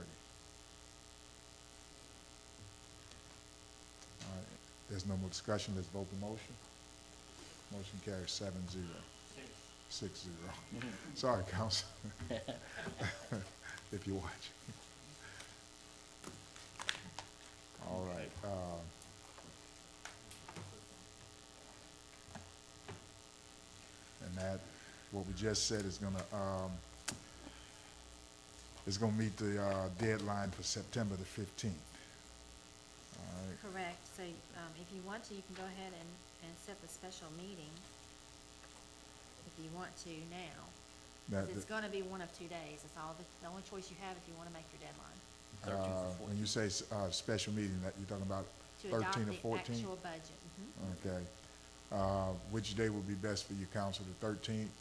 All right, there's no more discussion, let's vote the motion. Motion carries 7-0. 6-0. Sorry, Council. If you're watching. All right, and that, what we just said is gonna meet the, deadline for September the 15th. All right, Correct, so, if you want to, you can go ahead and set the special meeting, if you want to now. 'Cause that, it's gonna be one of 2 days, it's all, the only choice you have if you wanna make your deadline. when you say, special meeting, that you're talking about To adopt 13 or the 14? actual budget, Okay. Which day would be best for you, council? The 13th,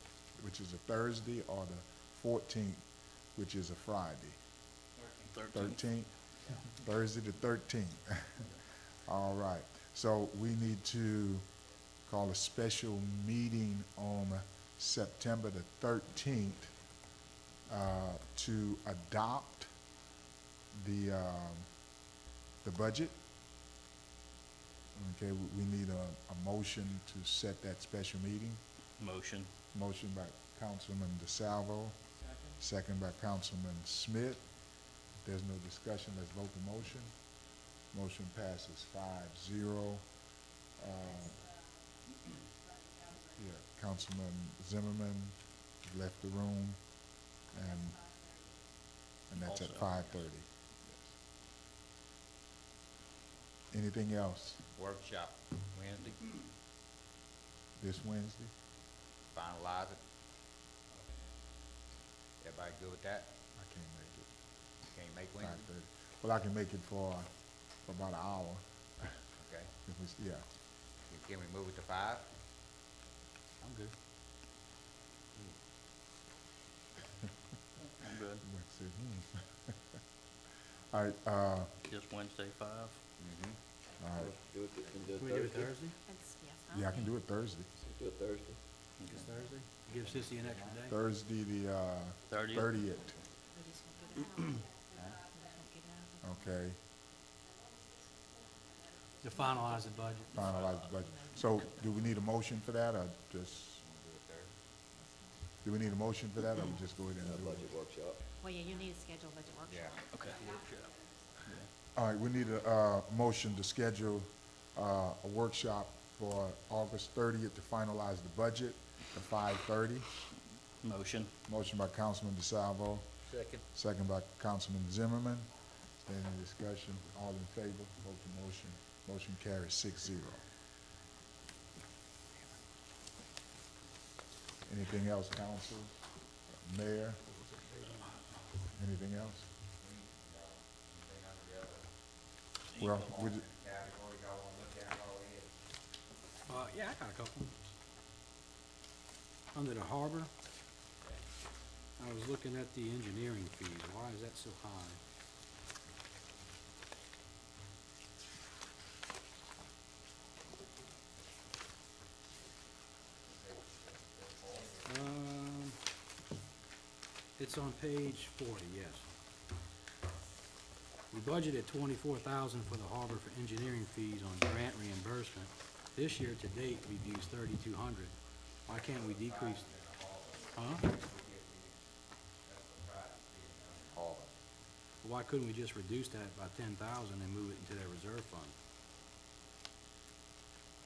which is a Thursday, or the 14th, which is a Friday? 13th? Thursday the 13th. All right. So we need to call a special meeting on September the 13th to adopt the budget. Okay, we need a motion to set that special meeting. Motion. Motion by Councilman DeSalvo. Second by Councilman Smith. If there's no discussion, let's vote the motion. Motion passes 5-0. Yeah, Councilman Zimmerman left the room, and that's at Also. 5:30. Anything else Workshop Wednesday, this Wednesday? finalize it. Everybody good with that? I can't make it. Can't make Wednesday? 5:30. Well, I can make it for about an hour. Okay. If we, yeah. Can we move it to 5? I'm good. I'm good. Let's see, All right, Just Wednesday, 5. Mm-hmm. all right. Do it, can we do Can we it do it Thursday? Thursday? That's, yes. Yeah, I can do it Thursday. Do it Thursday. Just Thursday? Give Sissy an extra day? Thursday, the 30th? 30th, We just won't get it out. We just won't get it out. okay, To finalize the budget. finalize the budget. So, do we need a motion for that, or just, do we need a motion for that, or we just go ahead and do Budget it? workshop. Well, yeah, you need to schedule a budget workshop. Yeah. Okay. All right, we need a motion to schedule a workshop for August 30th to finalize the budget at 5:30. Motion. Motion by Councilman DeSalvo. Second. Second by Councilman Zimmerman. Is there any discussion? All in favor, vote the motion. Motion carries 6-0. Anything else, council? Mayor? Anything else? Well, we, Yeah, I got a couple. Under the harbor, I was looking at the engineering fees. Why is that so high? It's on page 40, yes. We budgeted $24,000 for the harbor for engineering fees on grant reimbursement. This year to date, we've used $3,200. Why can't we decrease? Huh? Why couldn't we just reduce that by $10,000 and move it into their reserve fund?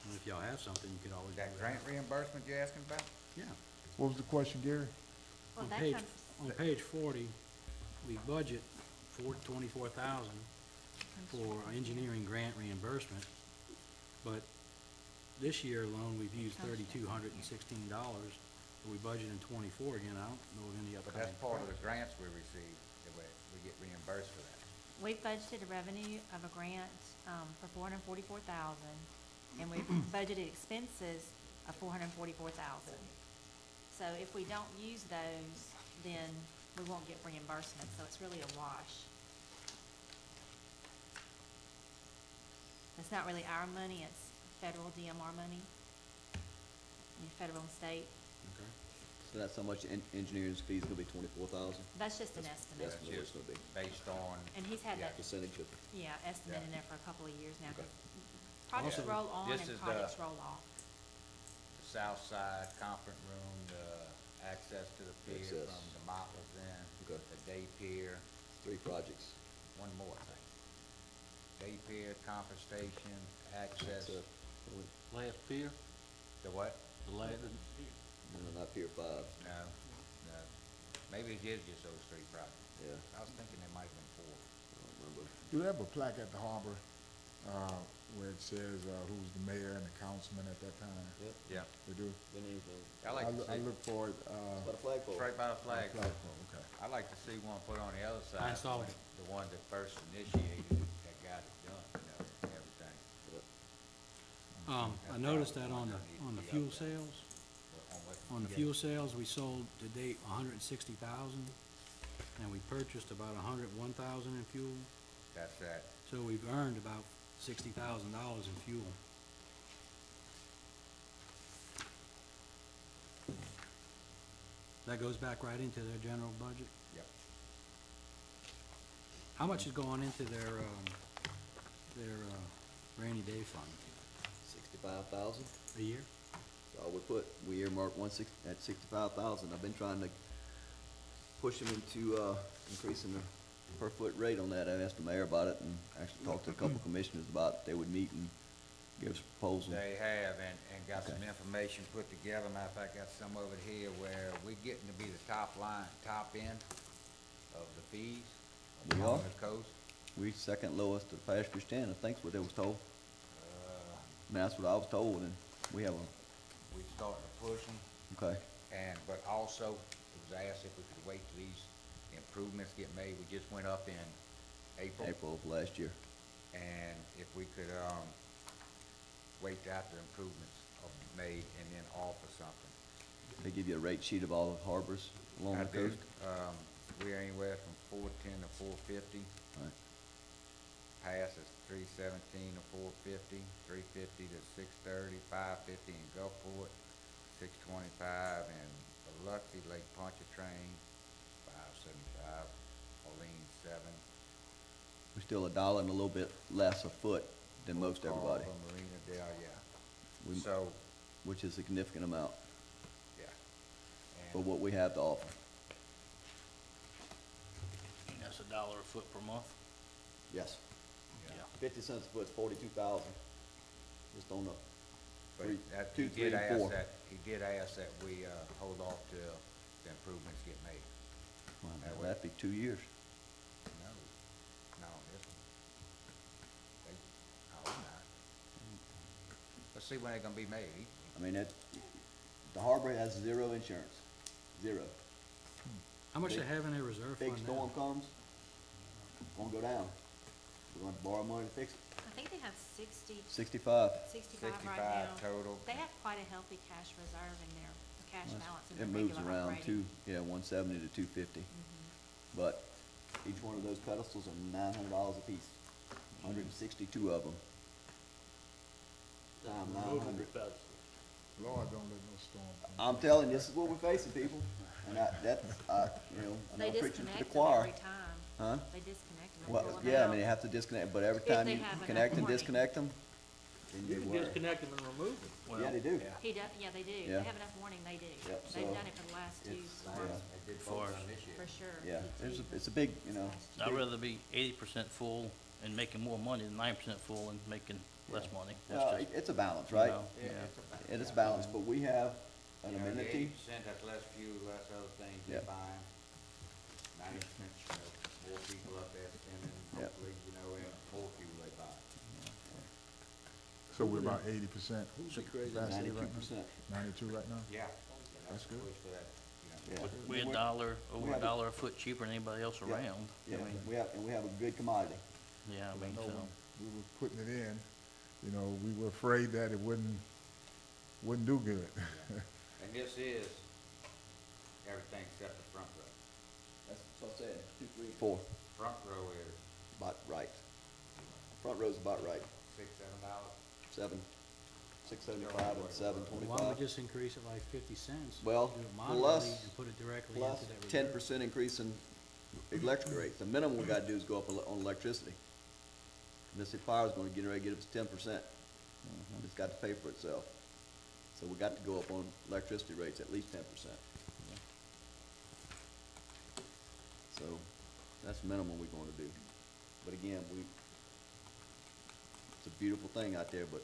And if y'all have something, you could always do That grant reimbursement you're asking about? Yeah. what was the question, Gary? Well, On that page, comes, on page 40, we budget $24,000 for engineering grant reimbursement, but this year alone, we've used $3,216, but we budgeted in 24 again. I don't know of any But upcoming. that's part of the grants we receive, that we get reimbursed for that. we budgeted a revenue of a grant, for $444,000, and we we budgeted expenses of $444,000. So if we don't use those, then we won't get reimbursement, so it's really a wash. It's not really our money, it's federal DMR money. I mean, federal and state. Okay. So that's how much engineering fees gonna be, 24,000? That's just an That's estimate. That's what it's just gonna be. based on, And he's had Yeah. that, Percentage of, yeah, estimate in Yeah. there for a couple of years now. Okay. 'Cause projects Also, roll on this and is the- projects roll off. the south side conference room, the access to the pier Access. from the Motley's in, Okay. the day pier, 3 projects. one more thing. Day pier, conference station, access, That's, Last pier, the what? the last, no, not Pier 5, No, no. Maybe it is just those three projects. yeah, I was thinking there might have been four. I don't remember. Do they have a plaque at the harbor, where it says, who's the mayor and the councilman at that time? Yep, Yeah, They do? been anything. I like to I see, look for it, It's about a flagpole. it's right by the flag. flagpole, okay. I'd like to see one put on the other side. saw it. The one that first initiated it, that got it done, and everything. Yep. I noticed that on the fuel sales, on the Yeah. fuel sales, we sold to date 160,000, and we purchased about 101,000 in fuel, That's that. so we've earned about $60,000 in fuel. That goes back right into their general budget. Yep. How much is going into their rainy day fund 65,000. a year? So we earmarked at 65,000. I've been trying to push them into, increasing the per foot rate on that. I asked the mayor about it and actually talked to a couple commissioners about, they would meet and give us a proposal. They have, and got some Okay. information put together. Matter of fact, got some of it here where we're getting to be the top end of the fees We along are. the coast. We second lowest to pasture stand, I think's what they was told. Uh, I mean, that's what I was told, and we have a, we starting to push them, okay, but also, it was asked if we could wait till these improvements get made. We just went up in April of last year. and if we could, wait till after improvements are made and then offer something. They give you a rate sheet of all the harbors along I the do, coast. we're anywhere from 410 to 450. Right. Pass is 317 to 450, 350 to 630, 550 in Gulfport, 625 in Biloxi, Lake Pontchartrain, 575, Orleans 7. We're still $1 and a little bit less a foot than most everybody, Carver, Marina Del, yeah. We- So, which is a significant amount yeah. for And what we have to offer. And that's $1 a foot per month? Yes. Yeah. 50 cents a foot's 42,000. Just on the But three, that, 2, he 3, did and ask 4. that, he did ask that we, hold off till the improvements get made. Well, that way. that'd be 2 years. No, no, this one. They, I hope not. Let's see when they're gonna be made. I mean, the harbor has 0 insurance, 0. How much they Big- have in their reserve Big fund storm now? comes, it's gonna go down. We're gonna have to borrow money to fix it. I think they have 65 65. right now. 65 total. They have quite a healthy cash reserve in their, cash balance in It their moves regular around operating. to, 170 to 250. But each one of those pedestals are $900 a piece, 162 of them. Times 900. Lord, don't let no storm come. I'm telling you, this is what we're facing, people. And that's, I'm They not preaching to disconnect the them choir. every time. Huh? They disconnect them and Well, pull them yeah, I out. mean, they have to disconnect, but every If time they you have enough connect and warning. disconnect them, then You you can worry. disconnect them and remove them. Yeah, they do. Yeah. He does, yeah, they do. They Yeah. have enough warning, they do. Yep, They've so done it for the last two it's, storms, They did For both us. on this year. for sure. Yeah, It's it's a big, I'd rather be 80% full and making more money than 9% full and making less money. That's just, it's a balance, you right? know, Yeah, yeah. it's about- It is balanced, but we have an You know, the amenity. 80%, that's less fuel, less other things Yep. they're buying. 90%, more people up there spending, Yep. hopefully, and more fuel they buy. So we're about 80% Who's the capacity crazy? right 92%. now? 92 right now? Yeah. That's good. Push for that, Yeah. We're And over have a dollar a foot cheaper than anybody else Yeah. around. I Yeah, mean, we have a good commodity. yeah, I mean, No, so, we were putting it in, you know, we were afraid that it wouldn't do good. And this is everything except the front row. That's what I said, 2, 3, 4, Front row is about right. Front row's about right, $6, $7. 675 and 725. Why don't we just increase it like 50 cents? Well, Do it plus- moderately and put it directly Plus into that reserve? 10% increase in electric rates. The minimum we gotta do is go up on electricity. Mississippi Power's gonna get ready to get us 10%. It's got to pay for itself. So we got to go up on electricity rates at least 10%. So that's the minimum we're gonna do. But again, it's a beautiful thing out there, but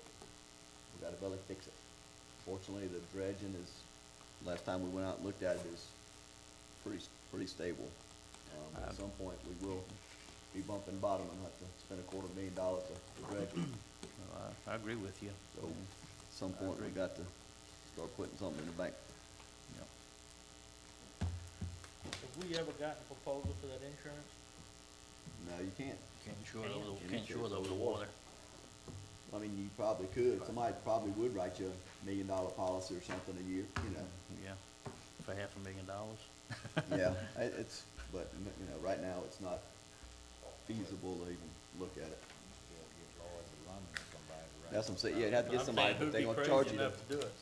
we gotta really fix it. Fortunately, the dredging is, last time we went out and looked at it, is pretty stable. At some point, we will be bumping bottom and have to spend $250,000 to dredge it. I agree with you. So, at some point, we got to start putting something in the bank. Yep. Have we ever gotten a proposal for that insurance? No, you can't. Can't insure it over, Can't can't insure insure it it over over the the water. I mean, you probably could. Somebody probably would write you $1 million policy or something a year, you know. Yeah, for $500,000. Yeah, but, you know, right now, it's not feasible to even look at it. That's what I'm saying, yeah, you'd have to get somebody, but they're gonna charge you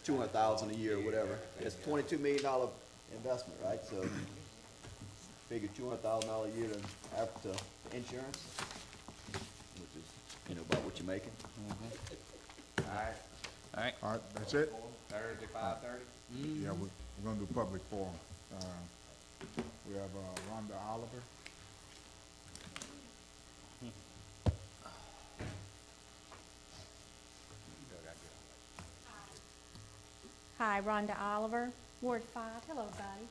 $200,000 a year or whatever. It's a $22 million investment, right? So, figure $200,000 a year to insurance, which is, you know, about what you're making. All right, All right, All right, that's it? Thursday, 5:30? Yeah, we're gonna do public forum. We have Rhonda Oliver. Hi, Rhonda Oliver, Ward 5. Hello, buddy.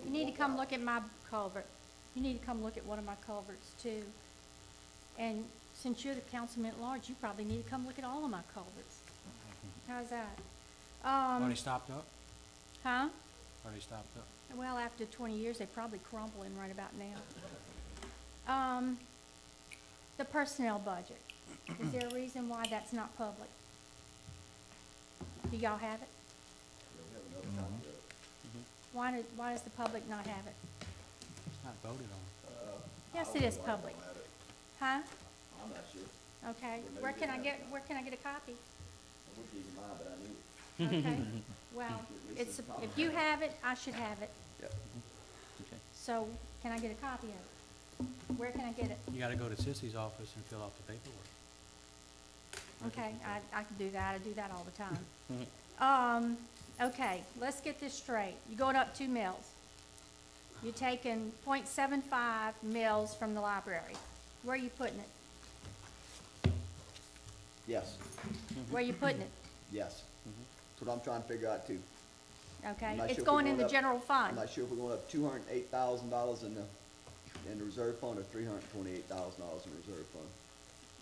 You need to come look at my culvert. You need to come look at one of my culverts, too. And since you're the councilman at large, you probably need to come look at all of my culverts. How's that? Already stopped up? Huh? Already stopped up? Well, after 20 years, they're probably crumbling right about now. The personnel budget. Is there a reason why that's not public? Do y'all have it? Why does the public not have it? It's not voted on. Yes, it is public. Huh? I'm not sure. Okay. Where can I get a copy? I would give you mine, but I need it. Okay. Well, if you have it, I should have it. Yep. okay. So can I get a copy of it? Where can I get it? You gotta go to Sissy's office and fill out the paperwork. Okay, I can do that. I do that all the time. Okay, let's get this straight. You're going up 2 mills. You're taking .75 mills from the library. Where are you putting it? Yes, Where are you putting it? yes. That's what I'm trying to figure out too. Okay, I'm not it's sure if we're going in going the up- general I'm fund. not sure if we're going up $208,000 in the reserve fund or $328,000 in the reserve fund.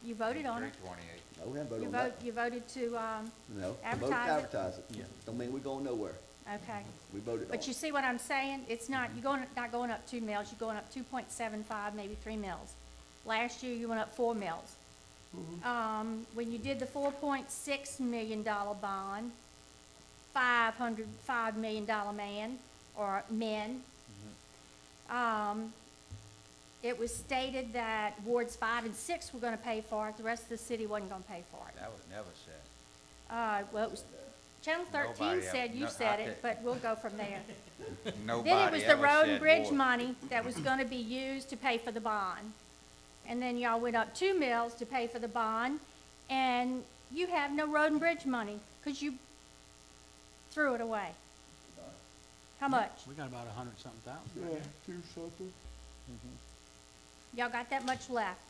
You voted on it. 328. No, we haven't voted on that. You voted to, No, to advertise it? advertise it. Yeah. Don't mean we're going nowhere. okay. We voted on But you it. see what I'm saying? It's not, not going up 2 mills, you're going up 2.75, maybe 3 mills. Last year, you went up 4 mills. When you did the $4.6 million bond, $5 million man, or men, it was stated that wards 5 and 6 were gonna pay for it, the rest of the city wasn't gonna pay for it. That was never said. Well, it was, Channel 13 Nobody said else- you no, said I it, did- but we'll go from there. Nobody Then it was the ever road and said bridge ward. money that was gonna be used to pay for the bond. And then y'all went up 2 mills to pay for the bond, and you have no road and bridge money, 'cause you threw it away. How much? We got about 100-something thousand. Y'all got that much left?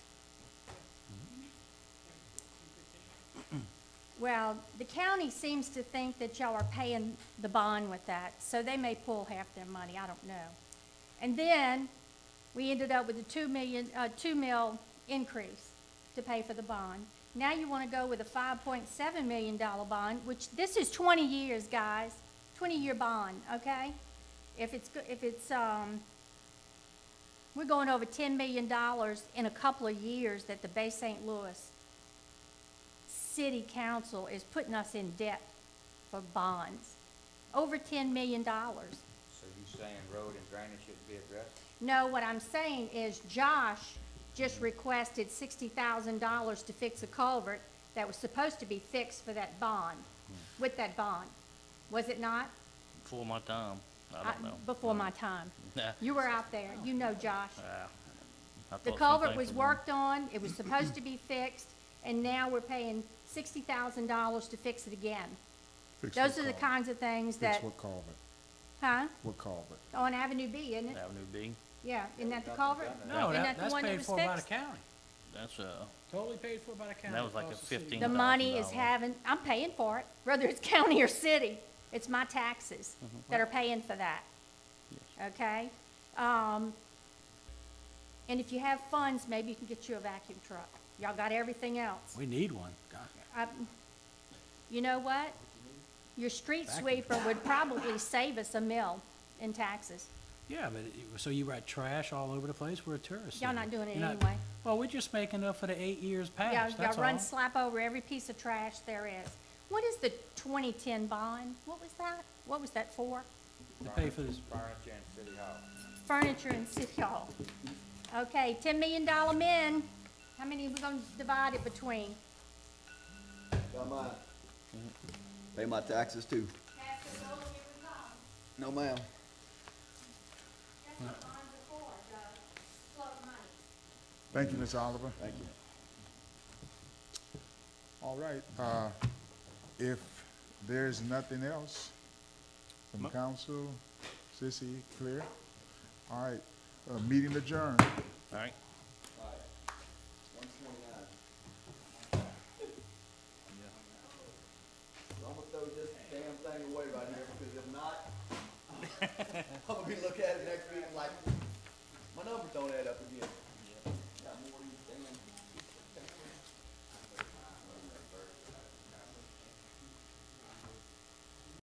Well, the county seems to think that y'all are paying the bond with that, so they may pull half their money, I don't know. And then, we ended up with a 2 mil increase to pay for the bond. Now you wanna go with a $5.7 million bond, which, this is 20 years, guys, 20-year bond, okay? We're going over $10 million in a couple of years that the Bay St. Louis city council is putting us in debt for bonds, over $10 million. So you saying road and drainage shouldn't be addressed? No, what I'm saying is Josh just requested $60,000 to fix a culvert that was supposed to be fixed for that bond, with that bond. Was it not? Before my time, I don't know. Before my time. Nah. You were out there, you know Josh. I The thought culvert something was from- worked on, it was supposed to be fixed, and now we're paying $60,000 to fix it again. Fix Those what are the culvert? kinds of things Fix that, what culvert? huh? What culvert? On Avenue B, isn't it? Avenue B, Yeah, isn't that the Nothing culvert? done to No, Isn't that, the that's one that paid was for by the fixed? county, that's, totally paid for by the county. that was like a Cost the city 15 The money is $1,000. having, I'm paying for it, whether it's county or city. It's my taxes that are paying for that. Okay? And if you have funds, maybe you can get you a vacuum truck. Y'all got everything else. We need one. God. You know what? Your street Vacuum. sweeper would probably save us $1 million in taxes. Yeah, but, so you write trash all over the place, we're a tourist Y'all city. not doing it You're not- anyway. Well, we're just making up for the 8 years Y'all, past, that's y'all run all. slap over every piece of trash there is. What is the 2010 bond? What was that? What was that for? To pay for this, Furniture and City Hall. Furniture in City Hall. Okay, $10 million men. How many are we gonna divide it between? Got mine. Pay my taxes too. No, ma'am. Thank you, Ms. Oliver. Thank you. All right, if there's nothing else from council, Sissy, clear? All right, meeting adjourned. All right. 129. So I'm gonna throw this damn thing away right here, because if not, I'm gonna be looking at it next week like, my numbers don't add up again.